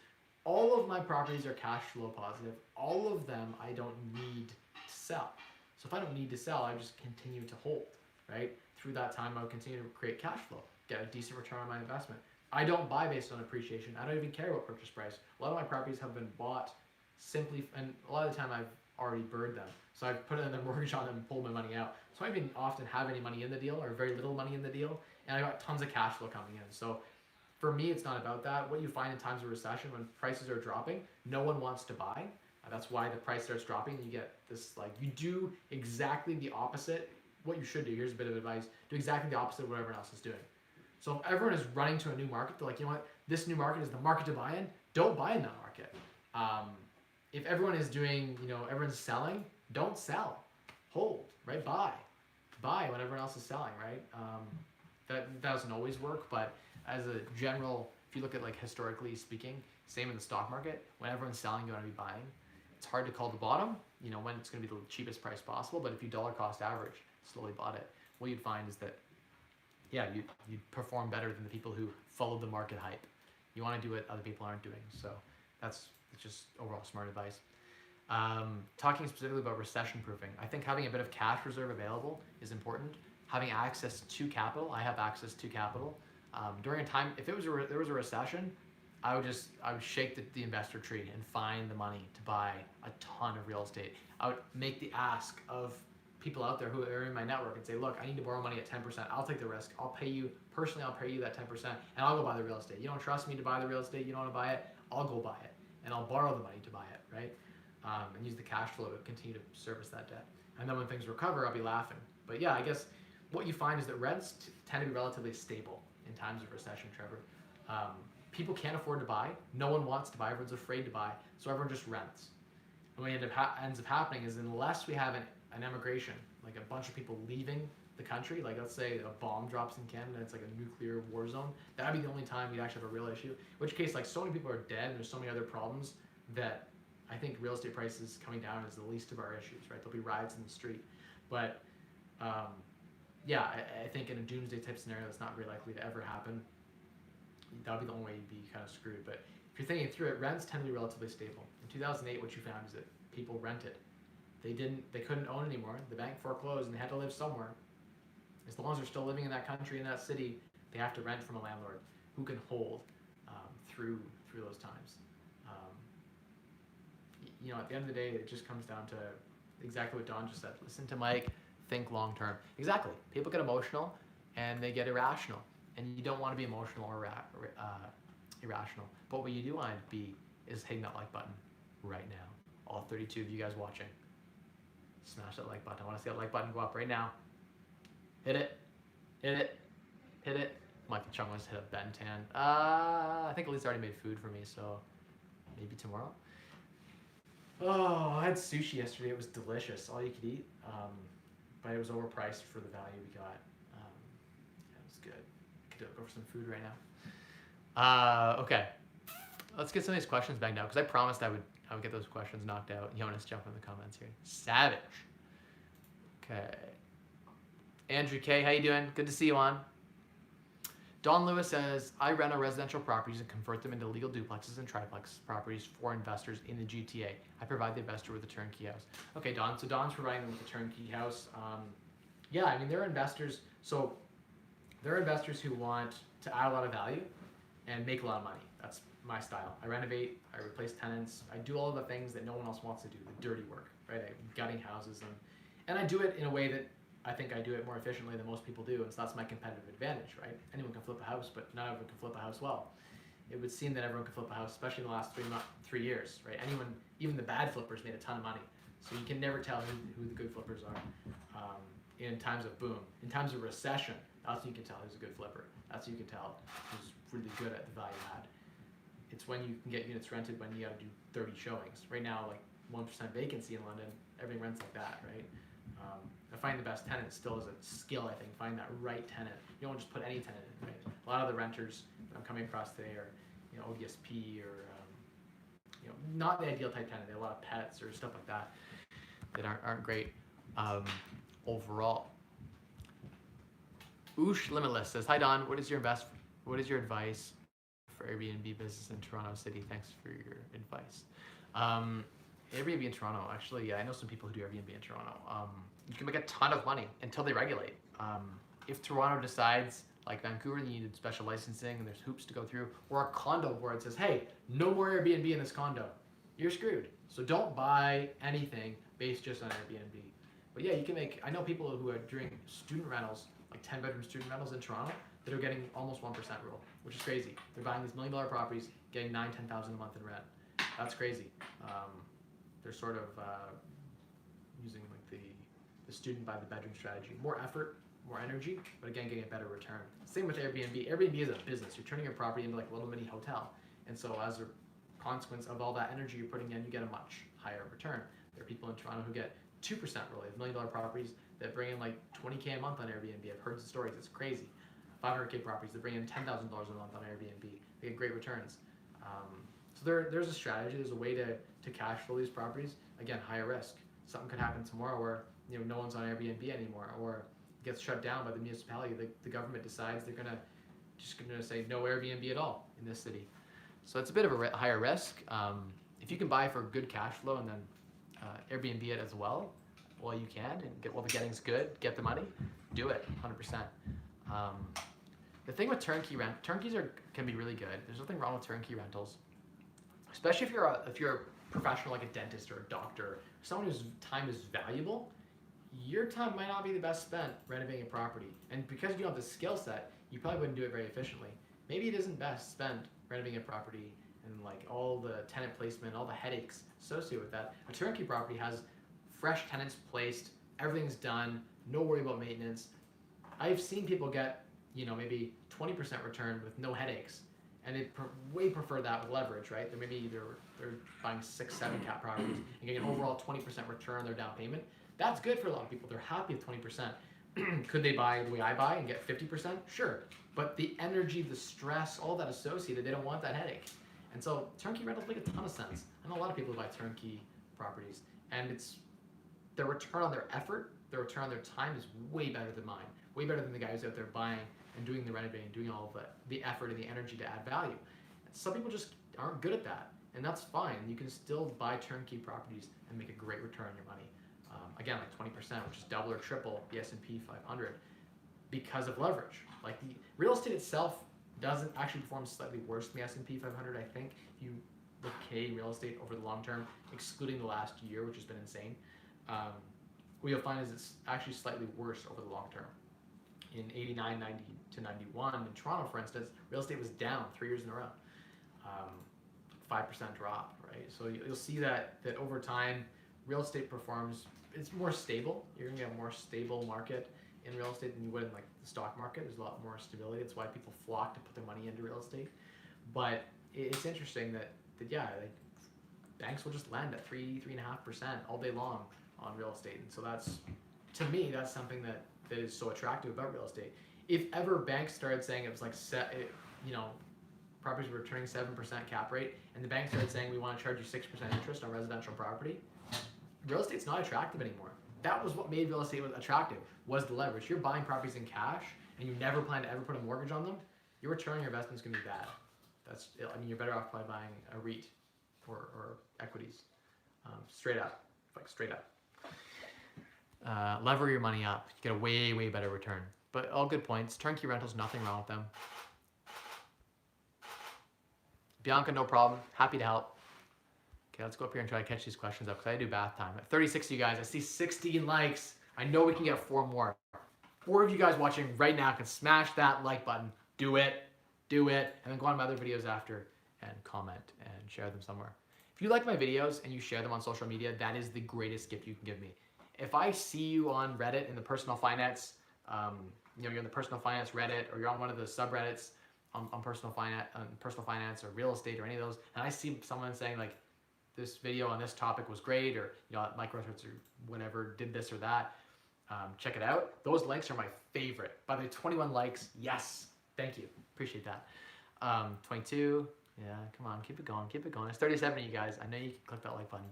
All of my properties are cash flow positive. All of them I don't need to sell. So if I don't need to sell, I just continue to hold, right? Through that time, I'll continue to create cash flow, get a decent return on my investment. I don't buy based on appreciation. I don't even care about purchase price. A lot of my properties have been bought simply, and a lot of the time I've already burned them. So I've put another mortgage on them and pulled my money out. So I don't even often have any money in the deal or very little money in the deal. And I got tons of cash flow coming in. So for me, it's not about that. What you find in times of recession when prices are dropping, no one wants to buy. That's why the price starts dropping. You get this, you do exactly the opposite. What you should do, here's a bit of advice, do exactly the opposite of what everyone else is doing. So if everyone is running to a new market, they're like, you know what, this new market is the market to buy in, don't buy in that market. If everyone is doing, everyone's selling, don't sell. Hold, right? Buy when everyone else is selling, right? That doesn't always work, but as a general, if you look at historically speaking, same in the stock market, when everyone's selling, you want to be buying. It's hard to call the bottom, when it's going to be the cheapest price possible, but if you dollar cost average, slowly bought it, what you'd find is that, you'd perform better than the people who followed the market hype. You want to do what other people aren't doing, so it's just overall smart advice. Talking specifically about recession proofing, I think having a bit of cash reserve available is important. Having access to capital, I have access to capital. During a time, if there was a recession, I would shake the investor tree and find the money to buy a ton of real estate. I would make the ask of people out there who are in my network and say, look, I need to borrow money at 10%. I'll take the risk. I'll pay you that 10%, and I'll go buy the real estate. You don't trust me to buy the real estate, you don't want to buy it, I'll go buy it, and I'll borrow the money to buy it, right? And use the cash flow to continue to service that debt. And then when things recover, I'll be laughing. But yeah, I guess what you find is that rents tend to be relatively stable in times of recession, Trevor. people can't afford to buy. No one wants to buy. Everyone's afraid to buy. So everyone just rents. And what ends up happening is unless we have an emigration, like a bunch of people leaving the country, like let's say a bomb drops in Canada and it's like a nuclear war zone, that would be the only time we'd actually have a real issue. In which case, like so many people are dead and there's so many other problems that I think real estate prices coming down is the least of our issues, right? There'll be riots in the street. But yeah, I think in a doomsday type scenario that's not very likely to ever happen, that would be the only way you'd be kind of screwed. But if you're thinking through it, rents tend to be relatively stable. In 2008, what you found is that people rented. They couldn't own anymore. The bank foreclosed and they had to live somewhere. As long as they're still living in that country, in that city, they have to rent from a landlord who can hold through those times. You know, at the end of the day, it just comes down to exactly what Don just said. Listen to Mike, think long term. Exactly. People get emotional and they get irrational. And you don't want to be emotional or irrational. But what you do want to be is hitting that like button right now. All 32 of you guys watching. Smash that like button. I want to see that like button go up right now. Hit it. Hit it. Hit it. Michael Chung wants to hit a Ben Tan. I think Elise already made food for me, so maybe tomorrow. Oh, I had sushi yesterday. It was delicious. All you could eat. But it was overpriced for the value we got. It was good. I could go for some food right now. Okay. Let's get some of these questions banged out because I promised I would get those questions knocked out. Jonas, jump in the comments here. Savage. Okay. Andrew K, how you doing? Good to see you on. Don Lewis says, I rent our residential properties and convert them into legal duplexes and triplex properties for investors in the GTA. I provide the investor with a turnkey house. Okay, Don. So Don's providing them with a turnkey house. Yeah, I mean, they're investors. So they're investors who want to add a lot of value and make a lot of money. That's my style. I renovate, I replace tenants, I do all of the things that no one else wants to do, the dirty work, right? I'm gutting houses, and I do it in a way that I think I do it more efficiently than most people do, and so that's my competitive advantage, right? Anyone can flip a house, but not everyone can flip a house well. It would seem that everyone can flip a house, especially in the last 3 years, right? Anyone, even the bad flippers, made a ton of money. So you can never tell who the good flippers are in times of boom. In times of recession, that's when you can tell who's a good flipper. That's when you can tell who's really good at the value add. It's when you can get units rented when you got to do 30 showings. Right now, like 1% vacancy in London, everything rents like that, right? I find the best tenant still is a skill, I think. Find that right tenant. You don't just put any tenant in, right? A lot of the renters that I'm coming across today are, ODSP or, not the ideal type tenant. They have a lot of pets or stuff like that that aren't great overall. Oosh Limitless says, hi Don, what is your advice for Airbnb business in Toronto City? Thanks for your advice. Airbnb in Toronto, actually, I know some people who do Airbnb in Toronto. You can make a ton of money until they regulate. If Toronto decides, like Vancouver, you need special licensing and there's hoops to go through, or a condo where it says, hey, no more Airbnb in this condo, you're screwed. So don't buy anything based just on Airbnb. But yeah, you can make, I know people who are doing student rentals, like 10-bedroom student rentals in Toronto, that are getting almost 1% rule, which is crazy. They're buying these $1 million properties, getting $9,000-10,000 a month in rent. That's crazy. They're sort of using like the student by the bedroom strategy. More effort, more energy, but again, getting a better return. Same with Airbnb. Airbnb is a business. You're turning your property into like a little mini hotel. And so as a consequence of all that energy you're putting in, you get a much higher return. There are people in Toronto who get 2% really, $1 million properties that bring in like $20K a month on Airbnb. I've heard the stories, it's crazy. 500K properties that bring in $10,000 a month on Airbnb. They get great returns. So there's a strategy, there's a way to cash flow these properties. Again, higher risk. Something could happen tomorrow where no one's on Airbnb anymore, or gets shut down by the municipality. The government decides they're just gonna say no Airbnb at all in this city. So it's a bit of a higher risk. If you can buy for good cash flow and then Airbnb it as well, you can, and get the getting's good, get the money, do it 100%. The thing with turnkey can be really good. There's nothing wrong with turnkey rentals, especially if you're a professional like a dentist or a doctor, someone whose time is valuable. Your time might not be the best spent renovating a property, and because you don't have the skill set, you probably wouldn't do it very efficiently. Maybe it isn't best spent renovating a property and like all the tenant placement, all the headaches associated with that. A turnkey property has fresh tenants placed, everything's done, no worry about maintenance. I've seen people get maybe 20% return with no headaches, and they way prefer that with leverage, right? They're buying 6, 7 cap properties and getting an overall 20% return on their down payment. That's good for a lot of people. They're happy with 20%. Could they buy the way I buy and get 50%? Sure. But the energy, the stress, all that associated, they don't want that headache. And so turnkey rentals make a ton of sense. I know a lot of people who buy turnkey properties, and it's their return on their effort, their return on their time is way better than mine. Way better than the guys out there buying and doing the renovating, doing all of the effort and the energy to add value. And some people just aren't good at that, and that's fine. You can still buy turnkey properties and make a great return on your money. Again, like 20%, which is double or triple the S&P 500 because of leverage. Like the real estate itself doesn't actually perform slightly worse than the S&P 500, I think, if you look at Canadian real estate over the long term, excluding the last year, which has been insane. What you'll find is it's actually slightly worse over the long term. In 89, 90 to 91, in Toronto, for instance, real estate was down 3 years in a row. 5% drop, right? So you'll see that over time, real estate performs, it's more stable. You're gonna get a more stable market in real estate than you would in like the stock market. There's a lot more stability. That's why people flock to put their money into real estate. But it's interesting that like banks will just lend at 3.5% all day long on real estate. And so that's, to me, that's something that is so attractive about real estate. If ever banks started saying it was like properties were returning 7% cap rate, and the bank started saying we want to charge you 6% interest on residential property, real estate's not attractive anymore. That was what made real estate attractive, was the leverage. You're buying properties in cash and you never plan to ever put a mortgage on them, your return on your investment's gonna be bad. You're better off by buying a REIT or equities, straight up. Lever your money up, you get a way, way better return. But all good points. Turnkey rentals, nothing wrong with them. Bianca, no problem. Happy to help. Okay, let's go up here and try to catch these questions up because I do bath time. At 36 of you guys, I see 16 likes. I know we can get 4 more. 4 of you guys watching right now can smash that like button. Do it, and then go on my other videos after and comment and share them somewhere. If you like my videos and you share them on social media, that is the greatest gift you can give me. If I see you on Reddit in the personal finance, you're in the personal finance Reddit, or you're on one of the subreddits on personal finance or real estate or any of those, and I see someone saying like, this video on this topic was great, or Mike Rosehart or whatever did this or that, check it out. Those links are my favorite. By the way, 21 likes, yes, thank you, appreciate that. 22, yeah, come on, keep it going. It's 37 of you guys. I know you can click that like button.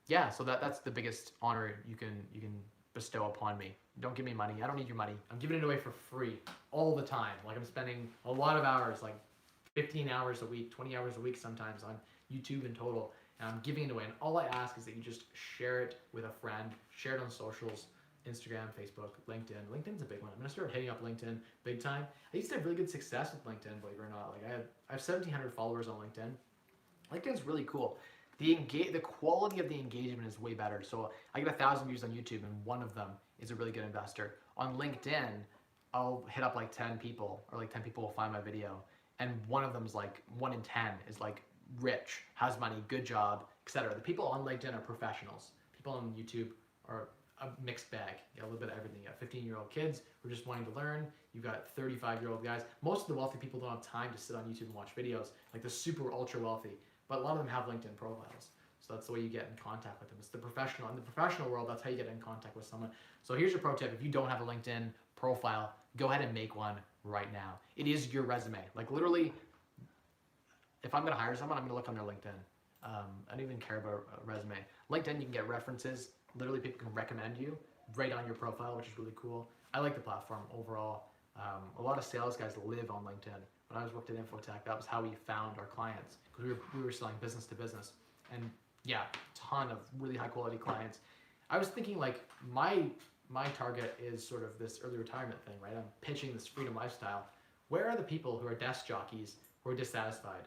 Yeah, so that's the biggest honor you can bestow upon me. Don't give me money. I don't need your money. I'm giving it away for free all the time. Like I'm spending a lot of hours, like 15 hours a week, 20 hours a week sometimes on YouTube in total, and I'm giving it away. And all I ask is that you just share it with a friend, share it on socials, Instagram, Facebook, LinkedIn. LinkedIn's a big one. I'm gonna start hitting up LinkedIn big time. I used to have really good success with LinkedIn, believe it or not. Like I have 1,700 followers on LinkedIn. LinkedIn's really cool. The quality of the engagement is way better. So I get 1,000 views on YouTube, and one of them is a really good investor. On LinkedIn, I'll hit up like 10 people, or like 10 people will find my video, and one of them is like 1 in 10 is like rich, has money, good job, etc. The people on LinkedIn are professionals. People on YouTube are a mixed bag. You got a little bit of everything. You got 15-year-old kids who are just wanting to learn. You've got 35-year-old guys. Most of the wealthy people don't have time to sit on YouTube and watch videos, like the super ultra wealthy. But a lot of them have LinkedIn profiles. So that's the way you get in contact with them. It's the professional. In the professional world, that's how you get in contact with someone. So here's your pro tip. If you don't have a LinkedIn profile, go ahead and make one right now. It is your resume. Like literally, if I'm gonna hire someone, I'm gonna look on their LinkedIn. I don't even care about a resume. LinkedIn, you can get references. Literally, people can recommend you right on your profile, which is really cool. I like the platform overall. A lot of sales guys live on LinkedIn. When I was worked at Infotech, that was how we found our clients, because we were selling business to business. And yeah, ton of really high quality clients. I was thinking like my target is sort of this early retirement thing, right? I'm pitching this freedom lifestyle. Where are the people who are desk jockeys who are dissatisfied,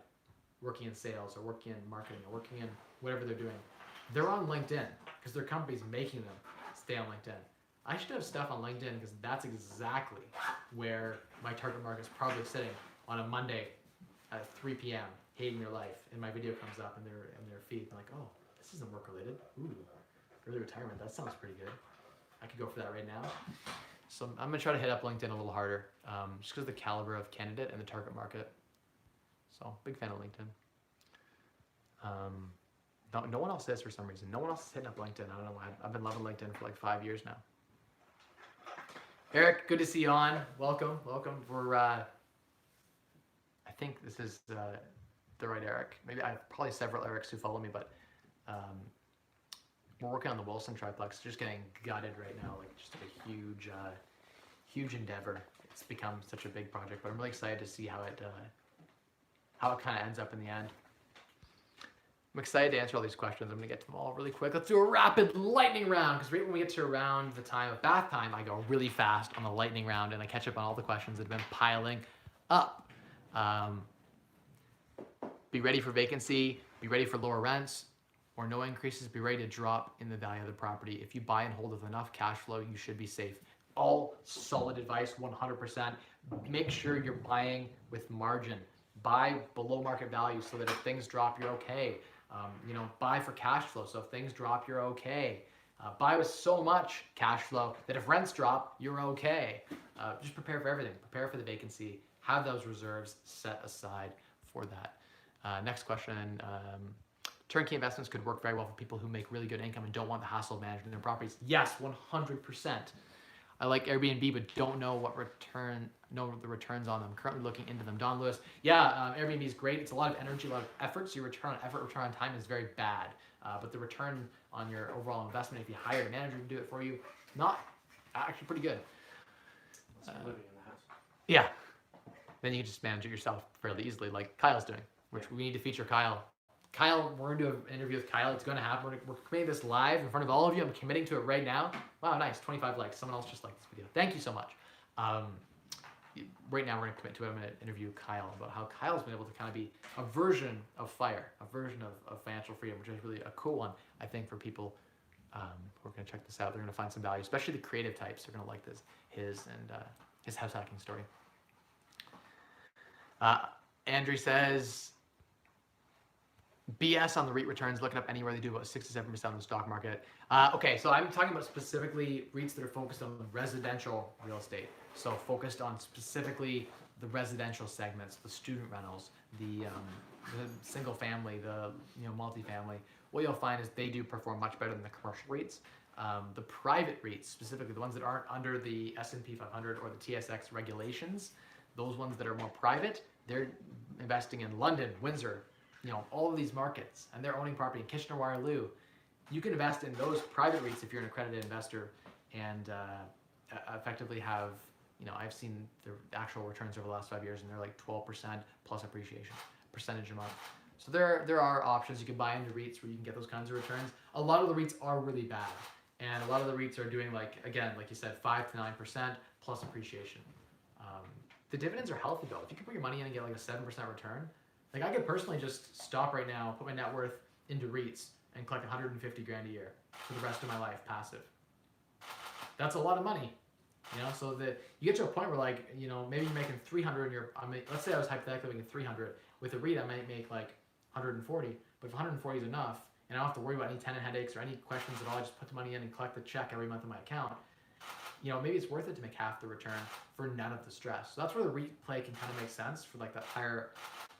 working in sales or working in marketing or working in whatever they're doing? They're on LinkedIn because their company's making them stay on LinkedIn. I should have stuff on LinkedIn because that's exactly where my target market is probably sitting on a Monday at 3 p.m. hating their life, and my video comes up in their feed. I'm like, oh, this isn't work related. Ooh, early retirement. That sounds pretty good. I could go for that right now. So I'm gonna try to hit up LinkedIn a little harder, just because of the caliber of candidate and the target market. So big fan of LinkedIn. No one else is for some reason. No one else is hitting up LinkedIn. I don't know why. I've been loving LinkedIn for like 5 years now. Eric, good to see you on. Welcome. We're I think this is the right Eric. Maybe I have probably several Erics who follow me, but we're working on the Wilson triplex. Just getting gutted right now. Like just a huge endeavor. It's become such a big project, but I'm really excited to see how it kind of ends up in the end. I'm excited to answer all these questions. I'm going to get to them all really quick. Let's do a rapid lightning round, because right when we get to around the time of bath time, I go really fast on the lightning round and I catch up on all the questions that have been piling up. Be ready for vacancy, be ready for lower rents or no increases, be ready to drop in the value of the property. If you buy and hold with enough cash flow, you should be safe. All solid advice, 100%. Make sure you're buying with margin. Buy below market value so that if things drop, you're okay. Buy for cash flow, so if things drop, you're okay. Buy with so much cash flow that if rents drop, you're okay. Just prepare for everything. Prepare for the vacancy. Have those reserves set aside for that. Next question. Turnkey investments could work very well for people who make really good income and don't want the hassle of managing their properties. Yes, 100%. I like Airbnb, but don't know the returns on them. Currently looking into them. Don Lewis, yeah, Airbnb is great. It's a lot of energy, a lot of effort. So your return on effort, return on time is very bad. But the return on your overall investment, if you hire a manager to do it for you, not actually pretty good. Living in the house. Yeah. Then you can just manage it yourself fairly easily, like Kyle's doing, which we need to feature Kyle. Kyle, we're going to do an interview with Kyle. It's going to happen. We're committing this live in front of all of you. I'm committing to it right now. Wow, nice. 25 likes. Someone else just liked this video. Thank you so much. Right now, we're going to commit to it. I'm going to interview Kyle about how Kyle's been able to kind of be a version of FIRE, a version of financial freedom, which is really a cool one, I think, for people who are going to check this out. They're going to find some value, especially the creative types. They're going to like his house hacking story. Andrew says, BS on the REIT returns, looking up anywhere they do about 6 to 7% on the stock market. Okay, so I'm talking about specifically REITs that are focused on residential real estate. So focused on specifically the residential segments, the student rentals, the single family, the multifamily. What you'll find is they do perform much better than the commercial REITs. The private REITs, specifically the ones that aren't under the S&P 500 or the TSX regulations, those ones that are more private, they're investing in London, Windsor, all of these markets, and they're owning property in Kitchener-Waterloo. You can invest in those private REITs if you're an accredited investor and effectively have, I've seen the actual returns over the last 5 years, and they're like 12% plus appreciation, percentage a month. So there are options. You can buy into REITs where you can get those kinds of returns. A lot of the REITs are really bad, and a lot of the REITs are doing like you said, 5 to 9% plus appreciation. The dividends are healthy though. If you can put your money in and get like a 7% return, like I could personally just stop right now, put my net worth into REITs and collect 150 grand a year for the rest of my life, passive. That's a lot of money, so that you get to a point where like, maybe you're making 300 and let's say I was hypothetically making 300. With a REIT, I might make like 140, but if 140 is enough and I don't have to worry about any tenant headaches or any questions at all, I just put the money in and collect the check every month in my account. Maybe it's worth it to make half the return for none of the stress. So that's where the REIT play can kind of make sense for like that higher,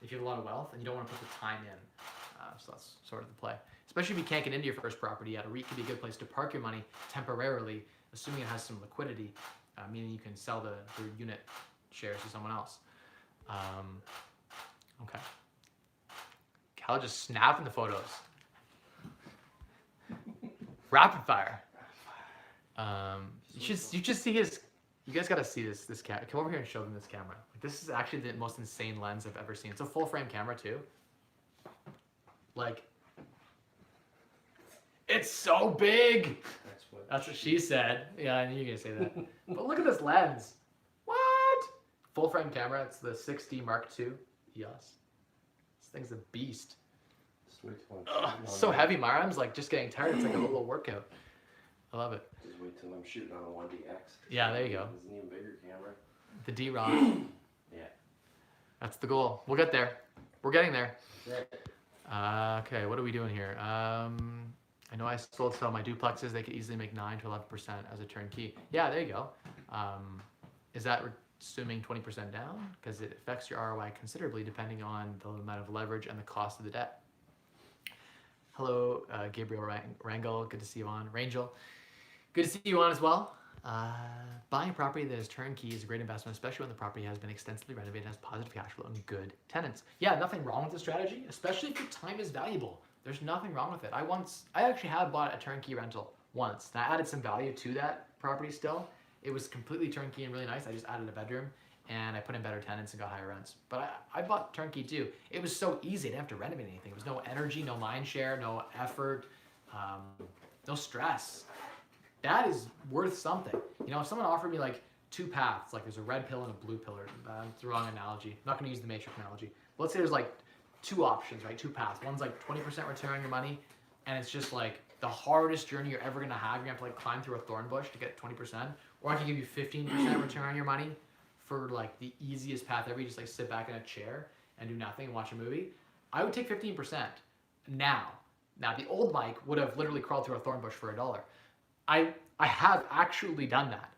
if you have a lot of wealth and you don't want to put the time in. So that's sort of the play. Especially if you can't get into your first property yet, a REIT can be a good place to park your money temporarily, assuming it has some liquidity, meaning you can sell the unit shares to someone else. Okay. Cal just snapping the photos. Rapid fire. You just see his. You guys gotta see this camera. Come over here and show them this camera. Like, this is actually the most insane lens I've ever seen. It's a full frame camera too. Like, it's so big. That's what she said. Yeah, I knew you were gonna say that. But look at this lens. What? Full frame camera. It's the 6D Mark II EOS. This thing's a beast. It's so heavy. My arm's like just getting tired. It's like a little workout. I love it. Just wait till I'm shooting on a 1DX. Yeah, there you go. It's an even bigger camera. The D-ROM. Yeah. That's the goal. We'll get there. We're getting there. Yeah. Okay, what are we doing here? I know I sold some of my duplexes. They could easily make 9 to 11% as a turnkey. Yeah, there you go. Is that assuming 20% down, because it affects your ROI considerably depending on the amount of leverage and the cost of the debt. Hello, Gabriel Rangel, good to see you on. Rangel, good to see you on as well. Buying property that is turnkey is a great investment, especially when the property has been extensively renovated and has positive cash flow and good tenants. Yeah, nothing wrong with the strategy, especially if your time is valuable. There's nothing wrong with it. I actually have bought a turnkey rental once, and I added some value to that property still. It was completely turnkey and really nice. I just added a bedroom and I put in better tenants and got higher rents. But I bought turnkey too. It was so easy. I didn't have to renovate anything. There was no energy, no mind share, no effort, no stress. That is worth something. You know, if someone offered me like two paths, like there's a red pill and a blue pill, it's the wrong analogy. I'm not gonna use the matrix analogy. But let's say there's like two options, right? Two paths. One's like 20% return on your money, and it's just like the hardest journey you're ever gonna have. You're gonna have to like climb through a thorn bush to get 20%. Or I can give you 15% return on your money for like the easiest path ever. You just like sit back in a chair and do nothing and watch a movie. I would take 15% now. Now the old Mike would have literally crawled through a thorn bush for $1. I have actually done that.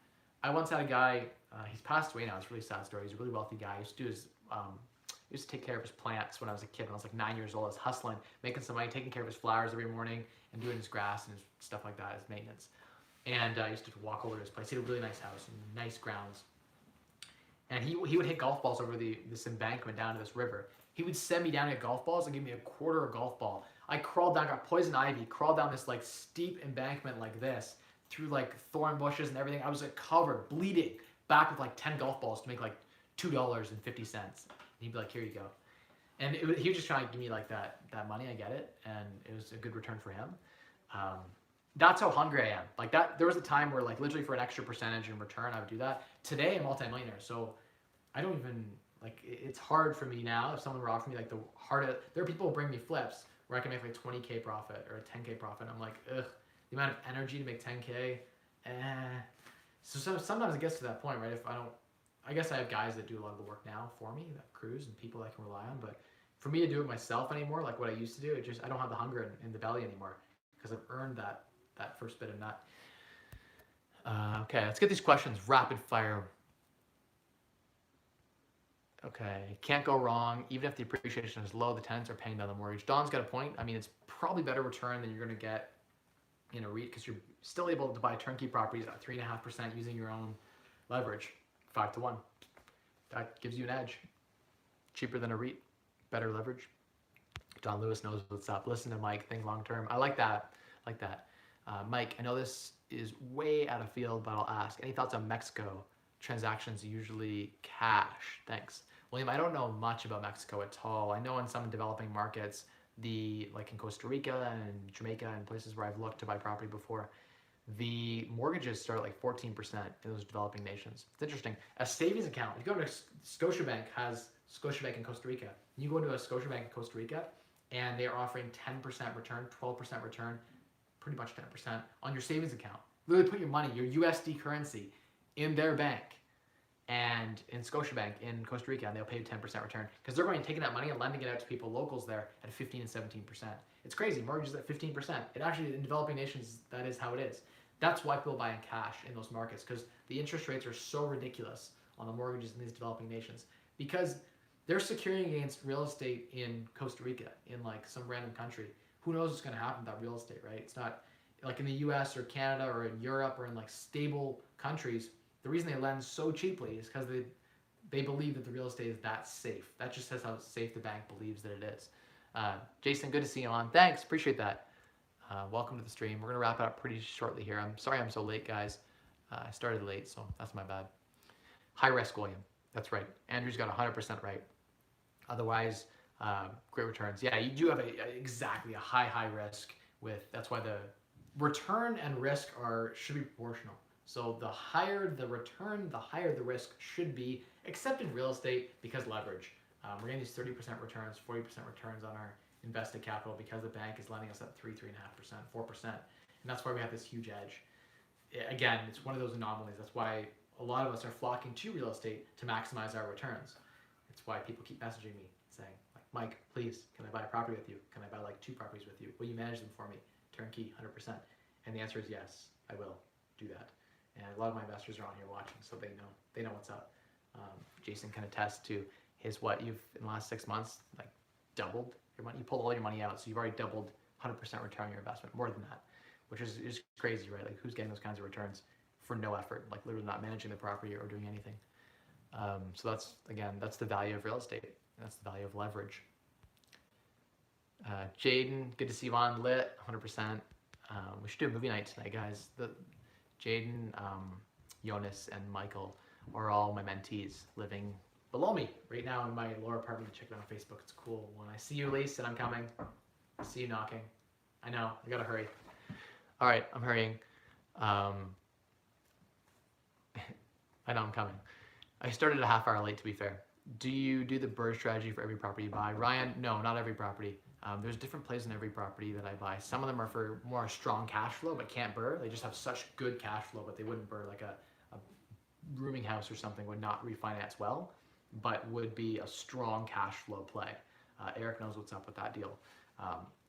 I once had a guy, he's passed away now, it's a really sad story. He's a really wealthy guy. He used to do his, he used to take care of his plants when I was a kid. When I was like 9 years old, I was hustling, making some money, taking care of his flowers every morning and doing his grass and his stuff like that, his maintenance. And I used to walk over to his place. He had a really nice house and nice grounds. And he would hit golf balls over this embankment down to this river. He would send me down to get golf balls and give me a quarter of a golf ball. I crawled down, got poison ivy, crawled down this like steep embankment like this, through like thorn bushes and everything. I was like covered, bleeding, back with like 10 golf balls to make like $2.50. And he'd be like, here you go. And he was just trying to give me like that money, I get it. And it was a good return for him. That's how hungry I am. Like that, there was a time where like literally for an extra percentage in return, I would do that. Today I'm multi-millionaire. So I don't even, like it's hard for me now. If someone were offering me like there are people who bring me flips where I can make like 20K profit or a 10K profit. I'm like, ugh. The amount of energy to make 10K, So sometimes it gets to that point, right? I guess I have guys that do a lot of the work now for me, that crews and people I can rely on. But for me to do it myself anymore, like what I used to do, I don't have the hunger in the belly anymore because I've earned that first bit of nut. Okay, let's get these questions rapid fire. Okay, can't go wrong. Even if the appreciation is low, the tenants are paying down the mortgage. Don's got a point. I mean, it's probably better return than you're going to get in a REIT because you're still able to buy turnkey properties at 3.5% using your own leverage, 5-1. That gives you an edge. Cheaper than a REIT, better leverage. Don Lewis knows what's up. Listen to Mike, think long term. I like that. Mike, I know this is way out of field, but I'll ask. Any thoughts on Mexico? Transactions usually cash. Thanks. William, I don't know much about Mexico at all. I know in some developing markets, like in Costa Rica and Jamaica and places where I've looked to buy property before, the mortgages start at like 14% in those developing nations. It's interesting. A savings account, if you go to Scotiabank, has Scotiabank in Costa Rica. You go to a Scotiabank in Costa Rica and they are offering 10% return, 12% return, pretty much 10% on your savings account. Literally put your money, your USD currency, in their bank and in Scotiabank in Costa Rica, and they'll pay you 10% return because they're going and taking that money and lending it out to people, locals there, at 15 and 17%. It's crazy. Mortgages at 15%. It actually, in developing nations, that is how it is. That's why people buy in cash in those markets, because the interest rates are so ridiculous on the mortgages in these developing nations, because they're securing against real estate in Costa Rica, in like some random country. Who knows what's going to happen with that real estate, right? It's not like in the US or Canada or in Europe or in like stable countries. The reason they lend so cheaply is because they believe that the real estate is that safe. That just says how safe the bank believes that it is. Jason, good to see you on. Thanks, appreciate that. Welcome to the stream. We're gonna wrap it up pretty shortly here. I'm sorry I'm so late, guys. I started late, so that's my bad. High risk, William. That's right. Andrew's got 100% right. Otherwise, great returns. Yeah, you do have exactly a high risk with. That's why the return and risk should be proportional. So the higher the return, the higher the risk should be, except in real estate because leverage. We're getting these 30% returns, 40% returns on our invested capital because the bank is lending us at 3.5%, 4%. And that's why we have this huge edge. Again, it's one of those anomalies. That's why a lot of us are flocking to real estate to maximize our returns. It's why people keep messaging me saying, like, Mike, please, can I buy a property with you? Can I buy like 2 properties with you? Will you manage them for me? Turnkey, 100%. And the answer is yes, I will do that. And a lot of my investors are on here watching, so they know what's up. Jason can attest to his you've in the last 6 months like doubled your money. You pulled all your money out, so you've already doubled 100% return on your investment, more than that, which is crazy, right? Like who's getting those kinds of returns for no effort, like literally not managing the property or doing anything. So that's the value of real estate. That's the value of leverage. Jaden, good to see you on. Lit, 100%. We should do a movie night tonight, guys. Jaden, Jonas, and Michael are all my mentees living below me right now in my lower apartment. Check it out on Facebook. It's cool. When I see you, Elise, and I'm coming. I see you knocking. I know. I gotta hurry. All right, I'm hurrying. I know I'm coming. I started a half hour late, to be fair. Do you do the BRRRR strategy for every property you buy? Ryan, no, not every property. There's different plays in every property that I buy. Some of them are for more strong cash flow, but can't BRRRR. They just have such good cash flow, but they wouldn't BRRRR. Like a rooming house or something would not refinance well, but would be a strong cash flow play. Eric knows what's up with that deal.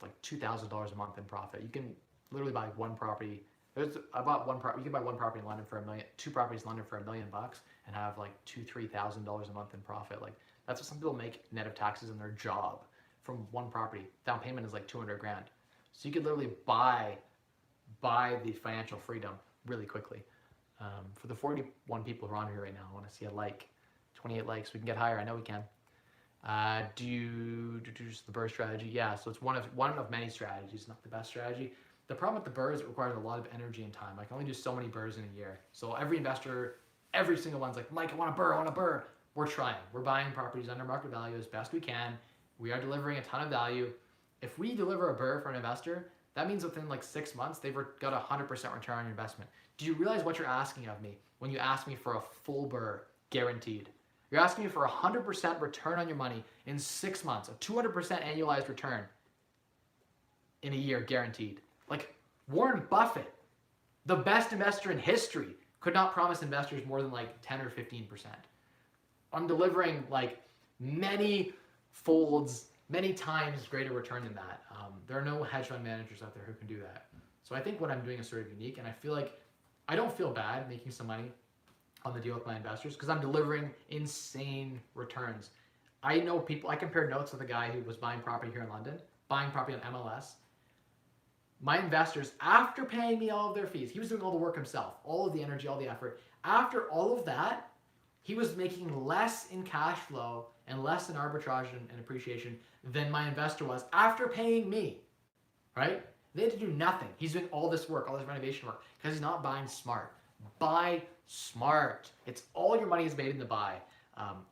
Like $2,000 a month in profit. You can literally buy one property. You can buy one property in London for $1 million, 2 properties in London for $1 million and have like $2,000-3,000 a month in profit. Like that's what some people make net of taxes in their job from one property. Down payment is like 200 grand. So you could literally buy the financial freedom really quickly. For the 41 people who are on here right now, I want to see a like. 28 likes. We can get higher. I know we can. Do you do just the BRRRR strategy? Yeah. So it's one of many strategies. Not the best strategy. The problem with the BRRRR is it requires a lot of energy and time. I can only do so many BRRRRs in a year. So every investor, every single one's like, Mike, I want a BRRRR. I want a BRRRR. We're trying. We're buying properties under market value as best we can. We are delivering a ton of value. If we deliver a BRRRR for an investor, that means within like 6 months, they've got 100% return on your investment. Do you realize what you're asking of me when you ask me for a full BRRRR guaranteed? You're asking me for 100% return on your money in 6 months, a 200% annualized return in a year guaranteed. Like Warren Buffett, the best investor in history, could not promise investors more than like 10 or 15%. I'm delivering like many folds, many times greater return than that. There are no hedge fund managers out there who can do that. So I think what I'm doing is sort of unique, and I feel like I don't feel bad making some money on the deal with my investors because I'm delivering insane returns. I know people, I compared notes with a guy who was buying property here in London, buying property on MLS. My investors, after paying me all of their fees, he was doing all the work himself, all of the energy, all the effort. After all of that, he was making less in cash flow and less in arbitrage and appreciation than my investor was after paying me, right? They had to do nothing. He's doing all this work, all this renovation work, because he's not buying smart. Buy smart. It's all your money is made in the buy.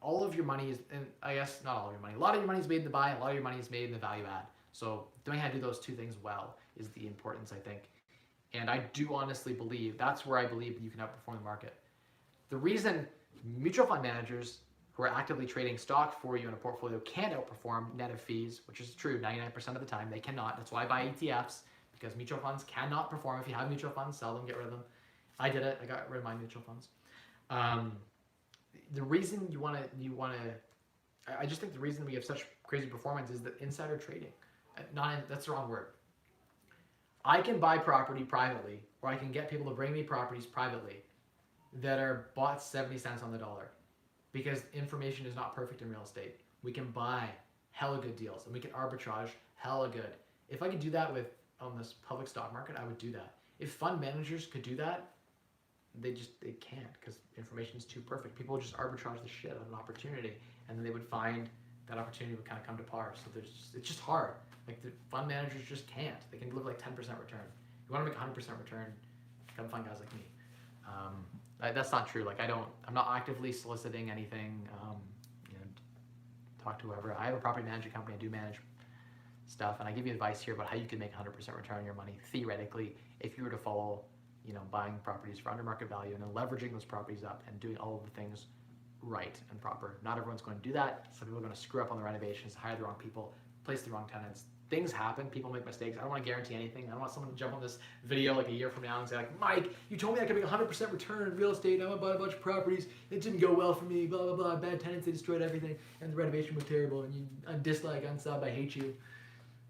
All of your money is, and I guess not all of your money, a lot of your money is made in the buy, a lot of your money is made in the value add. So knowing how to do those two things well is the importance, I think. And I do honestly believe, that's where I believe you can outperform the market. The reason mutual fund managers who are actively trading stock for you in a portfolio can't outperform net of fees, which is true 99% of the time, they cannot. That's why I buy ETFs, because mutual funds cannot perform. If you have mutual funds, sell them, get rid of them. I did it. I got rid of my mutual funds. The reason I just think the reason we have such crazy performance is that insider trading. That's the wrong word. I can buy property privately, or I can get people to bring me properties privately that are bought 70 cents on the dollar, because information is not perfect in real estate. We can buy hella good deals, and we can arbitrage hella good. If I could do that on this public stock market, I would do that. If fund managers could do that, they can't, because information is too perfect. People would just arbitrage the shit out of an opportunity, and then they would find that opportunity would kind of come to par. So it's just hard. Like the fund managers just can't. They can deliver like 10% return. You want to make 100% return, come find guys like me. That's not true. Like I'm not actively soliciting anything. Talk to whoever. I have a property management company. I do manage stuff, and I give you advice here about how you can make 100% return on your money theoretically if you were to follow, buying properties for under market value and then leveraging those properties up and doing all of the things right and proper. Not everyone's going to do that. Some people are going to screw up on the renovations, hire the wrong people, place the wrong tenants. Things happen. People make mistakes. I don't want to guarantee anything. I don't want someone to jump on this video like a year from now and say like, Mike, you told me I could make 100% return in real estate. I went bought a bunch of properties. It didn't go well for me. Blah, blah, blah. Bad tenants. They destroyed everything. And the renovation was terrible. And you dislike, unsub, I hate you.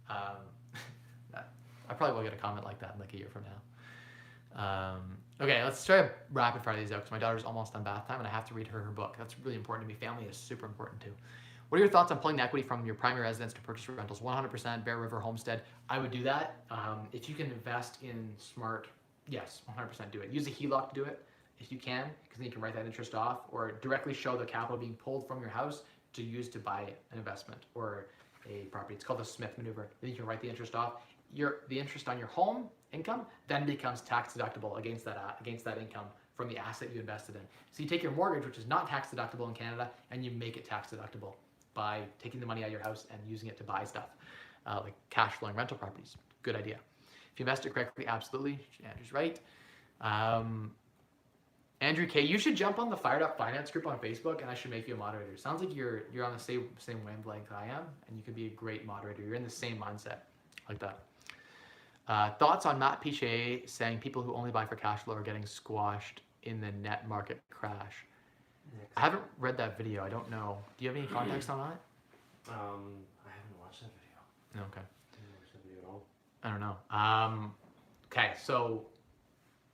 I probably will get a comment like that in like a year from now. Okay, let's try to rapid fire these out because my daughter's almost done bath time and I have to read her book. That's really important to me. Family is super important too. What are your thoughts on pulling the equity from your primary residence to purchase rentals? 100% Bear River Homestead. I would do that. If you can invest in smart, yes, 100% do it. Use a HELOC to do it if you can, because then you can write that interest off, or directly show the capital being pulled from your house to use to buy an investment or a property. It's called the Smith maneuver. Then you can write the interest off. The interest on your home income then becomes tax deductible against that income from the asset you invested in. So you take your mortgage, which is not tax deductible in Canada, and you make it tax deductible by taking the money out of your house and using it to buy stuff, like cash flowing rental properties. Good idea. If you invest it correctly, absolutely. Andrew's right. Andrew K, you should jump on the Fired Up Finance group on Facebook, and I should make you a moderator. Sounds like you're on the same wavelength I am, and you could be a great moderator. You're in the same mindset, like that. Thoughts on Matt Piche saying people who only buy for cash flow are getting squashed in the net market crash? I haven't read that video. I don't know. Do you have any context on that? I haven't watched that video. Okay. I didn't watch that video at all. I don't know. Okay, so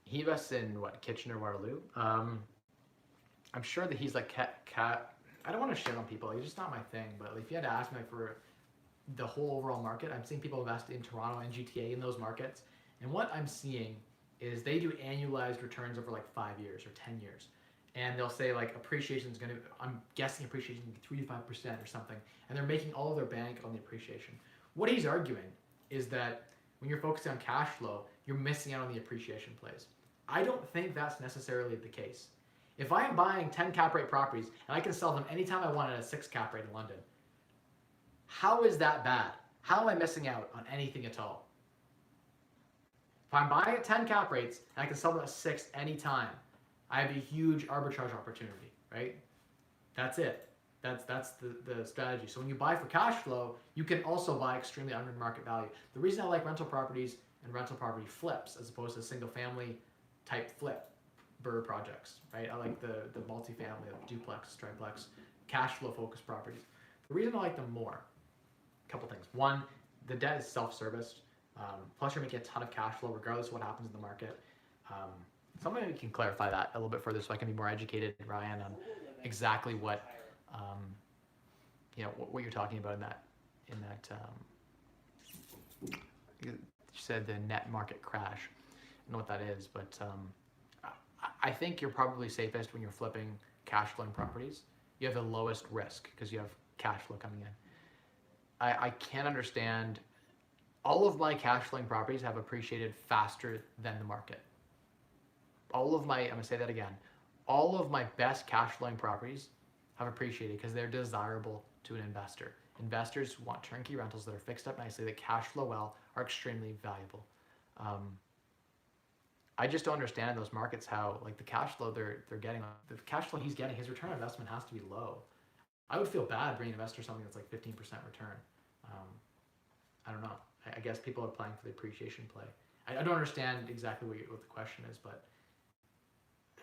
he invests in what, Kitchener, Waterloo. I'm sure that he's like cat. I don't want to shit on people. It's just not my thing. But if you had to ask me for the whole overall market, I'm seeing people invest in Toronto and GTA in those markets, and what I'm seeing is they do annualized returns over like 5 years or 10 years, and they'll say like appreciation is going to. I'm guessing appreciation is 3 to 5% or something, and they're making all of their bank on the appreciation. What he's arguing is that when you're focusing on cash flow, you're missing out on the appreciation plays. I don't think that's necessarily the case. If I am buying 10 cap rate properties and I can sell them anytime I want at a 6 cap rate in London, how is that bad? How am I missing out on anything at all? If I'm buying at 10 cap rates and I can sell them at 6 anytime, I have a huge arbitrage opportunity, right? That's it. That's the strategy. So when you buy for cash flow, you can also buy extremely under market value. The reason I like rental properties and rental property flips as opposed to single family type flip burr projects, right? I like the multifamily, the duplex, triplex, cash flow focused properties. The reason I like them more, a couple things. One, the debt is self-serviced. Plus you're making a ton of cash flow regardless of what happens in the market. Somebody we can clarify that a little bit further so I can be more educated, Ryan, on exactly what what you're talking about in that you said the net market crash. I don't know what that is, but I think you're probably safest when you're flipping cash flowing properties. You have the lowest risk because you have cash flow coming in. I can't understand. All of my cash flowing properties have appreciated faster than the market. I'm gonna say that again. All of my best cash flowing properties have appreciated because they're desirable to an investor. Investors who want turnkey rentals that are fixed up nicely, that cash flow well, are extremely valuable. I just don't understand in those markets how like the cash flow they're getting, the cash flow he's getting, his return on investment has to be low. I would feel bad bringing an investor something that's like 15% return. I don't know. I guess people are playing for the appreciation play. I don't understand exactly what the question is, but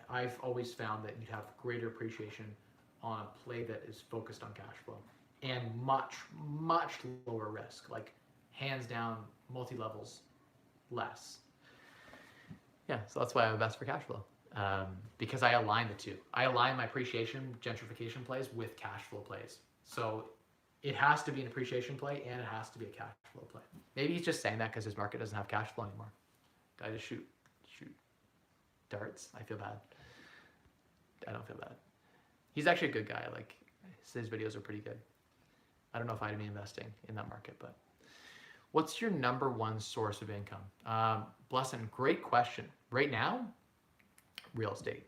I've always found that you'd have greater appreciation on a play that is focused on cash flow and much, much lower risk, like hands down, multi-levels less. Yeah, so that's why I invest for cash flow, because I align the two. I align my appreciation, gentrification plays with cash flow plays. So it has to be an appreciation play and it has to be a cash flow play. Maybe he's just saying that because his market doesn't have cash flow anymore. I just shoot darts. I feel bad. I don't feel bad. He's actually a good guy. Like his videos are pretty good. I don't know if I'd be investing in that market, but what's your number one source of income? Blessing, great question. Right now, real estate.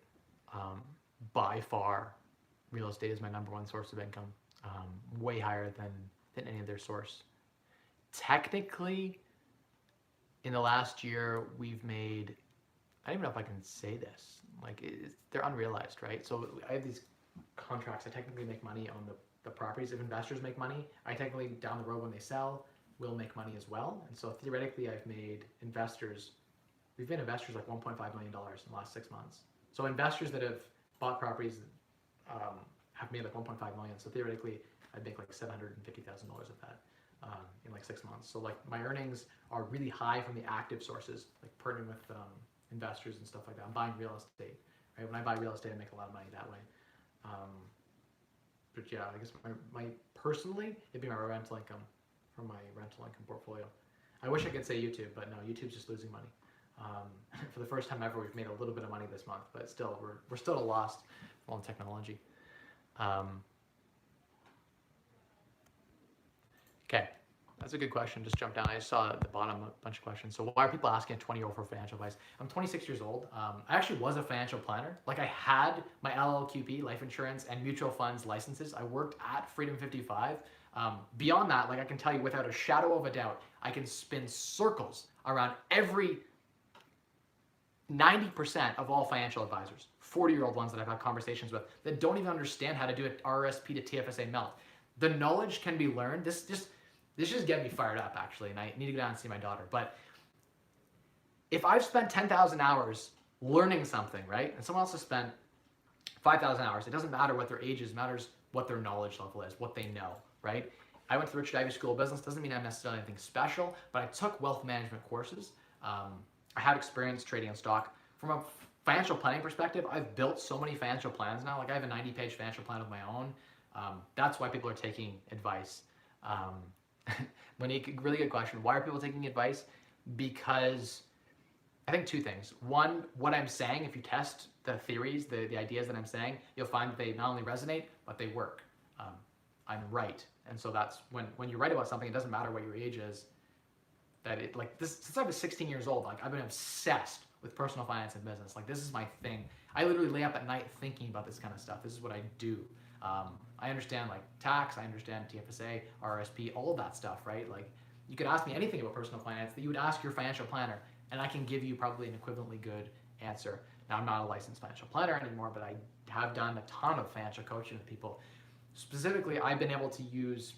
By far, real estate is my number one source of income. Way higher than any other source. Technically, in the last year, we've made, I don't even know if I can say this, like they're unrealized, right? So I have these contracts. I technically make money on the properties. If investors make money, I technically down the road when they sell will make money as well. And so theoretically, we've made investors like $1.5 million in the last 6 months. So investors that have bought properties have made like 1.5 million. So theoretically, I'd make like $750,000 of that in like 6 months. So like my earnings are really high from the active sources, like partnering with investors and stuff like that. I'm buying real estate, right? When I buy real estate, I make a lot of money that way. But yeah, I guess my personally, it'd be my rental income from my rental income portfolio. I wish I could say YouTube, but no, YouTube's just losing money. For the first time ever, we've made a little bit of money this month, but still, we're still at a loss for all the technology. Okay, that's a good question. Just jump down. I just saw at the bottom a bunch of questions. So why are people asking a 20-year-old for financial advice? I'm 26 years old. I actually was a financial planner. Like I had my LLQP, life insurance, and mutual funds licenses. I worked at Freedom 55. Beyond that, like I can tell you without a shadow of a doubt, I can spin circles around every 90% of all financial advisors, 40-year-old ones that I've had conversations with that don't even understand how to do an RRSP to TFSA melt. The knowledge can be learned. This just get me fired up actually, and I need to go down and see my daughter. But if I've spent 10,000 hours learning something, right, and someone else has spent 5,000 hours, it doesn't matter what their age is, it matters what their knowledge level is, what they know, right? I went to the Richard Ivey School of Business. Doesn't mean I'm necessarily anything special, but I took wealth management courses. I had experience trading in stock. From a financial planning perspective, I've built so many financial plans now. Like I have a 90-page financial plan of my own. That's why people are taking advice. Really good question. Why are people taking advice? Because I think two things. One, what I'm saying, if you test the theories, the ideas that I'm saying, you'll find that they not only resonate, but they work. I'm right. And so that's when you write about something, it doesn't matter what your age is, that it like this, since I was 16 years old, like I've been obsessed with personal finance and business. Like this is my thing. I literally lay up at night thinking about this kind of stuff. This is what I do. I understand like tax, I understand TFSA, RSP, all of that stuff, right? Like you could ask me anything about personal finance that you would ask your financial planner, and I can give you probably an equivalently good answer. Now I'm not a licensed financial planner anymore, but I have done a ton of financial coaching with people. Specifically, I've been able to use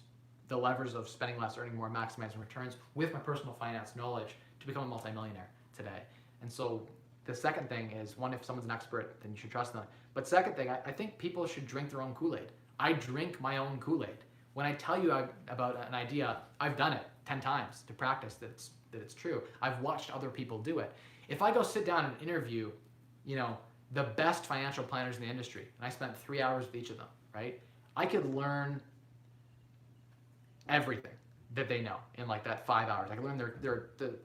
the levers of spending less, earning more, maximizing returns with my personal finance knowledge to become a multimillionaire today. And so the second thing is, one, if someone's an expert, then you should trust them. But second thing, I think people should drink their own Kool-Aid. I drink my own Kool-Aid. When I tell you about an idea, I've done it 10 times to practice that it's true. I've watched other people do it. If I go sit down and interview, the best financial planners in the industry, and I spent 3 hours with each of them, right? I could learn everything that they know in like that 5 hours. I can learn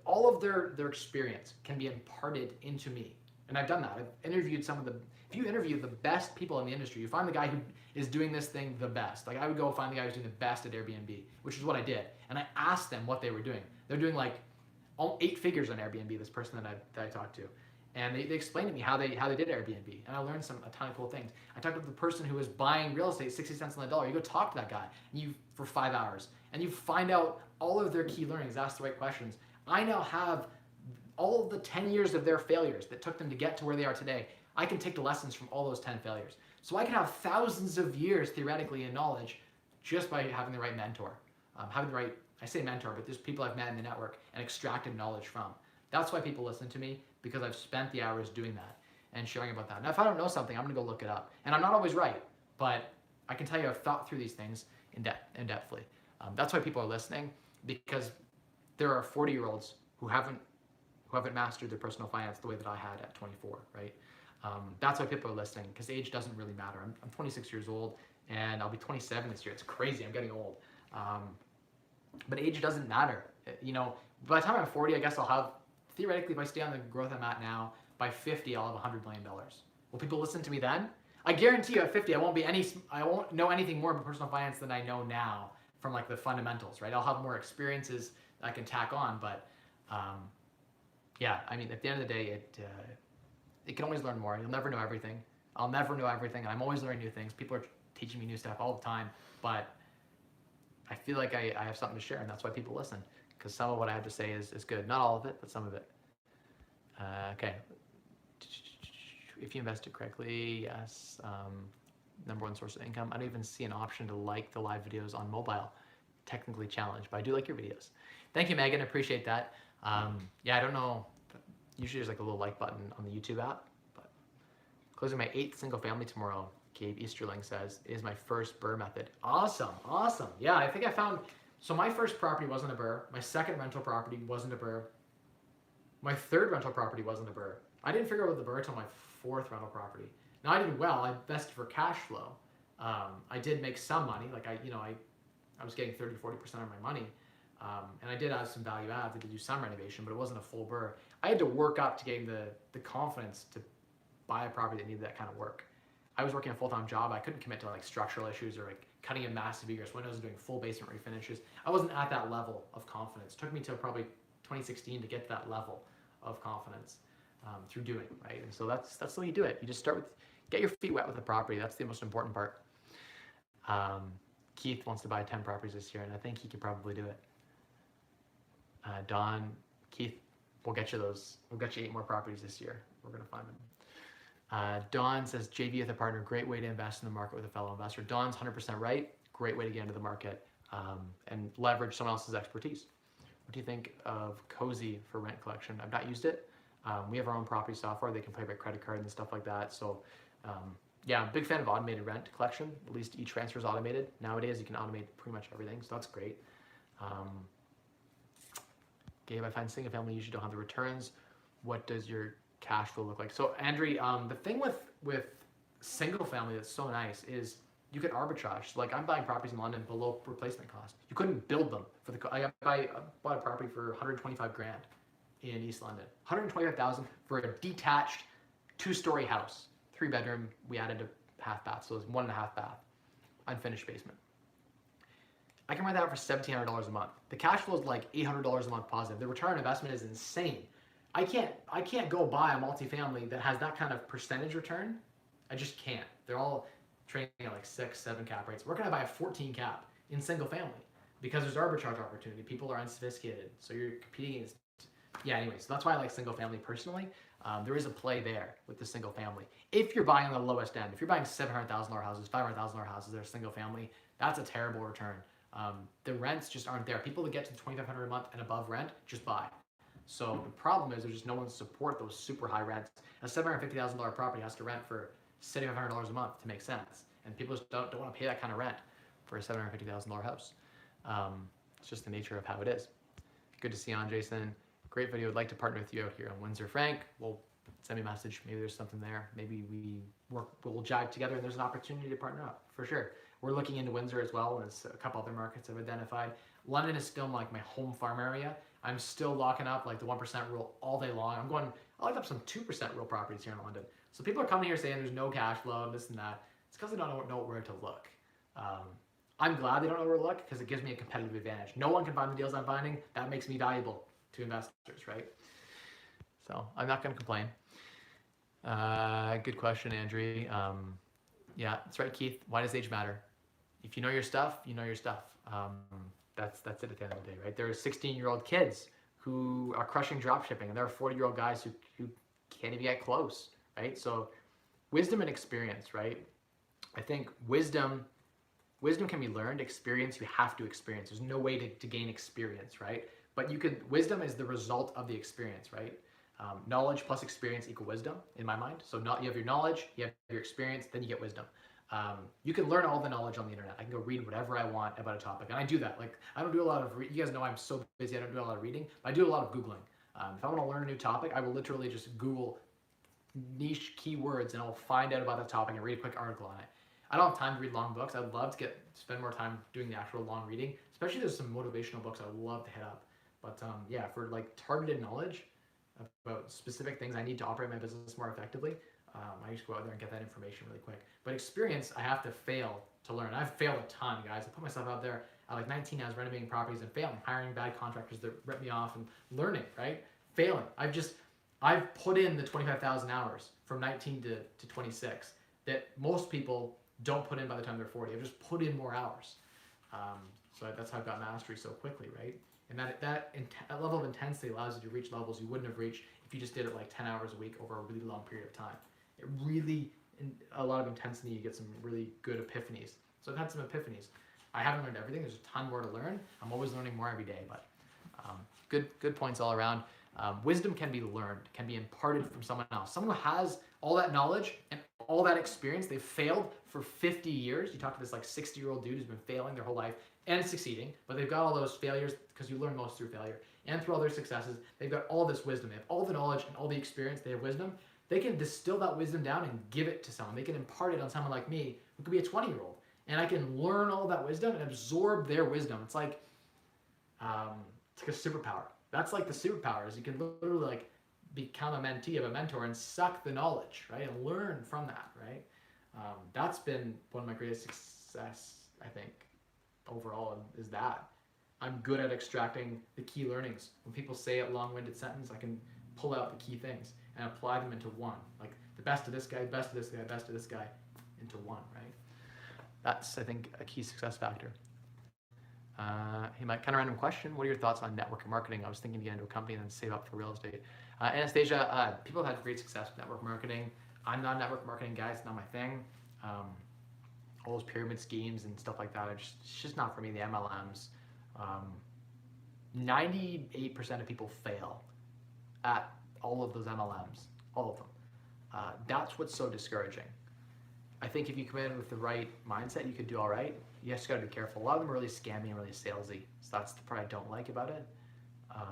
all of their experience can be imparted into me. And I've done that. I've interviewed if you interview the best people in the industry, you find the guy who is doing this thing the best. Like I would go find the guy who's doing the best at Airbnb, which is what I did. And I asked them what they were doing. They're doing like 8 figures on Airbnb, this person that I talked to. And they explained to me how they did Airbnb, and I learned a ton of cool things. I talked to the person who was buying real estate 60 cents on the dollar. You go talk to that guy for 5 hours, and you find out all of their key learnings, ask the right questions. I now have all of the 10 years of their failures that took them to get to where they are today. I can take the lessons from all those 10 failures. So I can have thousands of years theoretically in knowledge just by having the right mentor. I say mentor, but there's people I've met in the network and extracted knowledge from. That's why people listen to me, because I've spent the hours doing that and sharing about that. Now, if I don't know something, I'm gonna go look it up. And I'm not always right, but I can tell you I've thought through these things in-depthly. That's why people are listening, because there are 40-year-olds who haven't mastered their personal finance the way that I had at 24, right? That's why people are listening, because age doesn't really matter. I'm 26 years old, and I'll be 27 this year. It's crazy, I'm getting old. But age doesn't matter. By the time I'm 40, I guess I'll have, theoretically, if I stay on the growth I'm at now, by 50, I'll have $100 million. Will people listen to me then? I guarantee you at 50, I won't know anything more about personal finance than I know now from like the fundamentals, right? I'll have more experiences I can tack on, but yeah, I mean, at the end of the day, it can always learn more. You'll never know everything. I'll never know everything, and I'm always learning new things. People are teaching me new stuff all the time, but I feel like I have something to share, and that's why people listen, because some of what I have to say is good. Not all of it, but some of it. Okay. If you invested correctly, yes. Number one source of income. I don't even see an option to like the live videos on mobile. Technically challenged, but I do like your videos. Thank you, Megan. Appreciate that. Yeah, I don't know. Usually there's like a little like button on the YouTube app, but closing my 8th single family tomorrow, Gabe Easterling says, is my first BRRRR method. Awesome. Yeah, I think I found, so my first property wasn't a BRRRR. My second rental property wasn't a BRRRR. My third rental property wasn't a BRRRR. I didn't figure out the BRRRR until my fourth rental property. Now I did well. I invested for cash flow. I did make some money. Like I was getting 30 to 40% of my money. And I did have some value add. I did do some renovation, but it wasn't a full BRRRR. I had to work up to getting the confidence to buy a property that needed that kind of work. I was working a full-time job. I couldn't commit to like structural issues or like cutting in massive egress windows and doing full basement refinishes. I wasn't at that level of confidence. It took me till probably 2016 to get to that level of confidence through doing, right? And so that's the way you do it. You just start with, get your feet wet with the property. That's the most important part. Keith wants to buy 10 properties this year, and I think he could probably do it. Don, Keith, we'll get you those. We'll get you 8 more properties this year. We're gonna find them. Don says, JV with a partner, great way to invest in the market with a fellow investor. Don's 100% right. Great way to get into the market and leverage someone else's expertise. What do you think of Cozy for rent collection? I've not used it. We have our own property software. They can pay by credit card and stuff like that. So yeah, I'm a big fan of automated rent collection. At least e-transfer is automated. Nowadays, you can automate pretty much everything. So that's great. Gabe, I find single family usually don't have the returns. What does your cash flow look like? So Andre, the thing with single family that's so nice is you get arbitrage. So like I'm buying properties in London below replacement cost. You couldn't build them for the. I bought a property for 125 grand in East London. 125,000 for a detached 2-story house, 3-bedroom. We added a half bath, so it was 1.5 bath, unfinished basement. I can rent that out for $1,700 a month. The cash flow is like $800 a month positive. The return on investment is insane. I can't go buy a multifamily that has that kind of percentage return. I just can't. They're all trading at like 6, 7 cap rates. We're gonna buy a 14 cap in single family because there's arbitrage opportunity. People are unsophisticated, so you're competing against. Yeah. Anyway, so that's why I like single family personally. There is a play there with the single family. If you're buying on the lowest end, if you're buying $700,000 houses, $500,000 houses that are single family, that's a terrible return. The rents just aren't there. People that get to the $2,500 a month and above rent just buy. So the problem is there's just no one to support those super high rents. A $750,000 property has to rent for $7,500 a month to make sense, and people just don't want to pay that kind of rent for a $750,000 house. It's just the nature of how it is. Good to see you on, Jason. Great video. Would like to partner with you out here on Windsor. Frank, well, send me a message. Maybe there's something there. Maybe we'll jive together, and there's an opportunity to partner up for sure. We're looking into Windsor as well, and there's a couple other markets I've identified. London is still like my home farm area. I'm still locking up like the 1% rule all day long. I locked up some 2% real properties here in London. So people are coming here saying there's no cash flow, this and that. It's because they don't know where to look. I'm glad they don't know where to look because it gives me a competitive advantage. No one can find the deals I'm finding. That makes me valuable to investors, right? So I'm not going to complain. Good question, Andrew. Yeah, that's right, Keith. Why does age matter? If you know your stuff, you know your stuff. That's it at the end of the day, right? There are 16-year-old kids who are crushing drop shipping, and there are 40-year-old guys who can't even get close, right? So wisdom and experience, right? I think wisdom can be learned. Experience, you have to experience. There's no way to gain experience, right? But wisdom is the result of the experience, right? Knowledge plus experience equal wisdom in my mind. So you have your knowledge, you have your experience, then you get wisdom. You can learn all the knowledge on the internet. I can go read whatever I want about a topic, and I do that. Like I don't do a lot of you guys know I'm so busy. I don't do a lot of reading, but I do a lot of Googling. If I want to learn a new topic, I will literally just Google niche keywords, and I'll find out about that topic and read a quick article on it. I don't have time to read long books. I'd love to spend more time doing the actual long reading. Especially there's some motivational books I'd love to hit up. But yeah, for like targeted knowledge about specific things I need to operate my business more effectively, I used to go out there and get that information really quick. But experience, I have to fail to learn. I've failed a ton, guys. I put myself out there at like 19, I was renovating properties and failing, hiring bad contractors that rip me off and learning, right? Failing. I've put in the 25,000 hours from 19 to 26 that most people don't put in by the time they're 40. I've just put in more hours. So that's how I've got mastery so quickly, right? And that level of intensity allows you to reach levels you wouldn't have reached if you just did it like 10 hours a week over a really long period of time. It really, in a lot of intensity, you get some really good epiphanies. So I've had some epiphanies. I haven't learned everything. There's a ton more to learn. I'm always learning more every day, but good points all around. Wisdom can be learned, can be imparted from someone else. Someone who has all that knowledge and all that experience. They've failed for 50 years. You talk to this like 60-year-old dude who's been failing their whole life and succeeding, but they've got all those failures because you learn most through failure. and through all their successes, they've got all this wisdom. They have all the knowledge and all the experience. They have wisdom. They can distill that wisdom down and give it to someone. They can impart it on someone like me, who could be a 20-year-old. And I can learn all that wisdom and absorb their wisdom. It's like a superpower. That's like the superpower, is you can literally like become a mentee of a mentor and suck the knowledge, right? And learn from that, right? That's been one of my greatest success, I think, overall, is that. I'm good at extracting the key learnings. When people say a long-winded sentence, I can pull out the key things and apply them into one. Like the best of this guy, best of this guy, best of this guy into one, right? That's, I think, a key success factor. Hey, Mike, kind of random question. What are your thoughts on network marketing? I was thinking to get into a company and then save up for real estate. Anastasia, people have had great success with network marketing. I'm not a network marketing guy. It's not my thing. All those pyramid schemes and stuff like that, it's just not for me. The MLMs. 98% of people fail at all of those MLMs, all of them. That's what's so discouraging. I think if you come in with the right mindset, you could do all right. You just got to be careful. A lot of them are really scammy and really salesy. So that's the part I don't like about it. A lot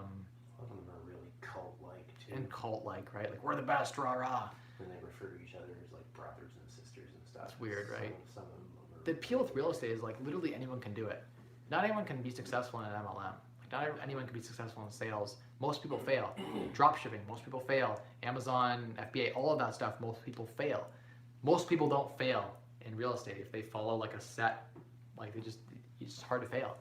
of them are really cult-like too. And cult-like, right? Like, we're the best, rah-rah. And they refer to each other as like brothers and sisters and stuff. That's weird, right? Some of them are The appeal with real estate is like literally anyone can do it. Not anyone can be successful in an MLM. Like, not anyone can be successful in sales. Most people fail. Drop shipping, most people fail. Amazon, FBA, all of that stuff, most people fail. Most people don't fail in real estate if they follow like a set, like it's just hard to fail.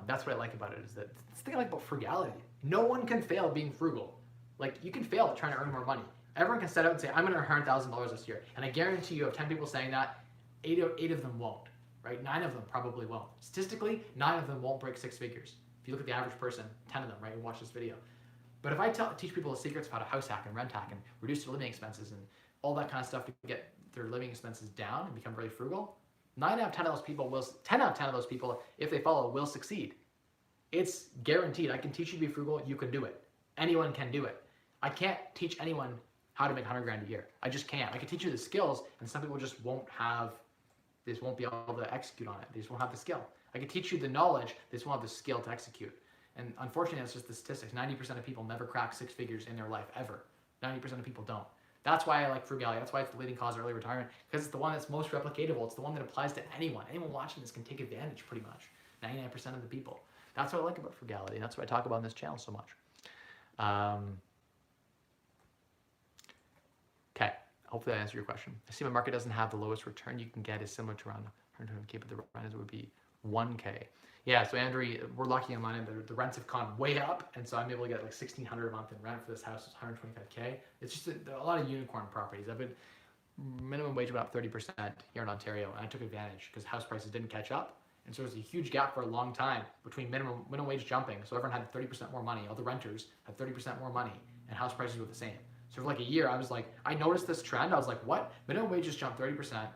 That's what I like about it, is that it's the thing I like about frugality. No one can fail being frugal. Like, you can fail at trying to earn more money. Everyone can set out and say, I'm going to earn $100,000 this year. And I guarantee you, of 10 people saying that, eight of them won't, right? 9 of them probably won't. Statistically, 9 of them won't break 6 figures. If you look at the average person, 10 of them, right, who watch this video. But if I teach people the secrets of how to house hack and rent hack and reduce their living expenses and all that kind of stuff to get their living expenses down and become really frugal, 9 out of 10 of those people will, 10 out of 10 of those people, if they follow, will succeed. It's guaranteed. I can teach you to be frugal. You can do it. Anyone can do it. I can't teach anyone how to make 100 grand a year. I just can't. I can teach you the skills, and some people just won't have, they just won't be able to execute on it. They just won't have the skill. I can teach you the knowledge, they just won't have the skill to execute. And unfortunately, that's just the statistics. 90% of people never crack 6 figures in their life, ever. 90% of people don't. That's why I like frugality. That's why it's the leading cause of early retirement, because it's the one that's most replicatable. It's the one that applies to anyone. Anyone watching this can take advantage, pretty much. 99% of the people. That's what I like about frugality, and that's what I talk about on this channel so much. Okay, hopefully that answered your question. I see my market doesn't have the lowest return you can get is similar to around 120K, but the rent would be 1K. Yeah, so Andrew, we're lucky on mine, and the rents have gone way up, and so I'm able to get like $1,600 a month in rent for this house. It's 125K. It's just a lot of unicorn properties. I've been minimum wage went up 30% here in Ontario, and I took advantage because house prices didn't catch up, and so there was a huge gap for a long time between minimum wage jumping. So everyone had 30% more money. All the renters had 30% more money, and house prices were the same. So for like a year, I was like, I noticed this trend. I was like, what? Minimum wages jumped 30%.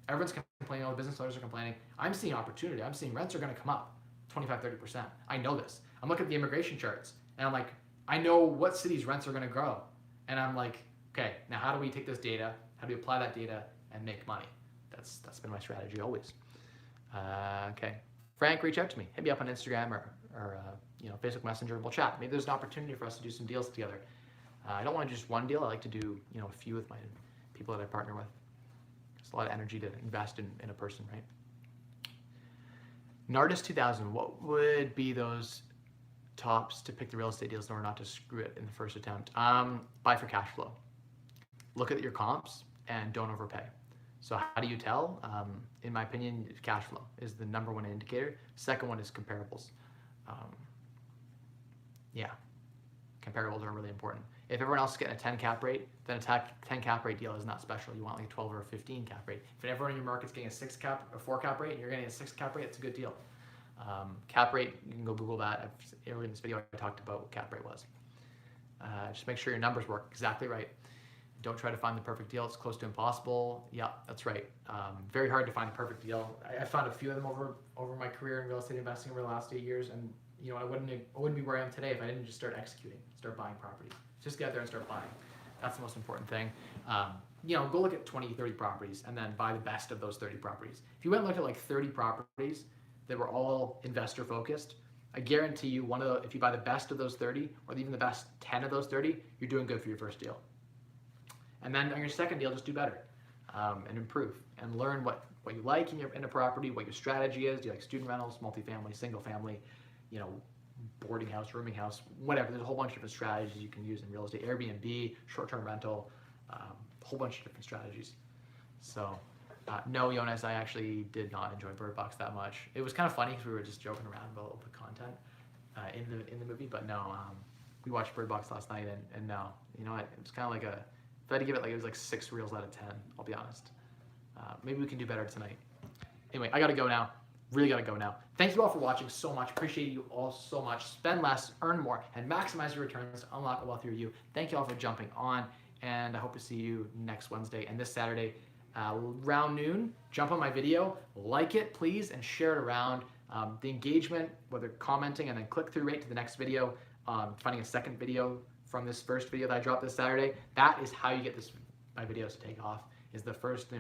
Everyone's complaining. All the business owners are complaining. I'm seeing opportunity. I'm seeing rents are going to come up 25, 30%. I know this. I'm looking at the immigration charts, and I'm like, I know what cities' rents are going to grow. And I'm like, okay, now how do we take this data? How do we apply that data and make money? That's been my strategy always. Okay. Frank, reach out to me. Hit me up on Instagram or Facebook Messenger. We'll chat. Maybe there's an opportunity for us to do some deals together. I don't want to do just one deal. I like to do a few with my people that I partner with. It's a lot of energy to invest in a person, right? Nardis 2000, what would be those tops to pick the real estate deals in order not to screw it in the first attempt? Buy for cash flow. Look at your comps and don't overpay. So how do you tell? In my opinion, cash flow is the #1 indicator. Second one is comparables. Yeah, comparables are really important. If everyone else is getting a 10 cap rate, then a 10 cap rate deal is not special. You want like a 12 or a 15 cap rate. If everyone in your market's getting a 4 cap rate, and you're getting a 6 cap rate, it's a good deal. Cap rate, you can go Google that. In this video, I talked about what cap rate was. Just make sure your numbers work exactly right. Don't try to find the perfect deal. It's close to impossible. Yeah, that's right. Very hard to find the perfect deal. I found a few of them over my career in real estate investing over the last 8 years, and I wouldn't be where I am today if I didn't just start executing, start buying properties. Just get out there and start buying. That's the most important thing. Go look at 20, 30 properties and then buy the best of those 30 properties. If you went and looked at like 30 properties that were all investor focused, I guarantee you if you buy the best of those 30 or even the best 10 of those 30, you're doing good for your first deal. And then on your second deal, just do better and improve and learn what you like in a property, what your strategy is. Do you like student rentals, multifamily, single family, boarding house, rooming house, whatever. There's a whole bunch of different strategies you can use in real estate, Airbnb, short-term rental, a whole bunch of different strategies. So no, Jonas, I actually did not enjoy Bird Box that much. It was kind of funny because we were just joking around about the content in the movie, but no, we watched Bird Box last night and no, it was kind of like if I had to give it it was like 6 reels out of 10, I'll be honest. Maybe we can do better tonight. Anyway, I gotta go now. Really gotta go now. Thank you all for watching so much. Appreciate you all so much. Spend less, earn more, and maximize your returns to unlock a wealthier you. Thank you all for jumping on, and I hope to see you next Wednesday and this Saturday around noon. Jump on my video, like it please, and share it around. The engagement, whether commenting and then click-through rate to the next video, finding a second video from this first video that I dropped this Saturday, that is how you get my videos to take off, is the first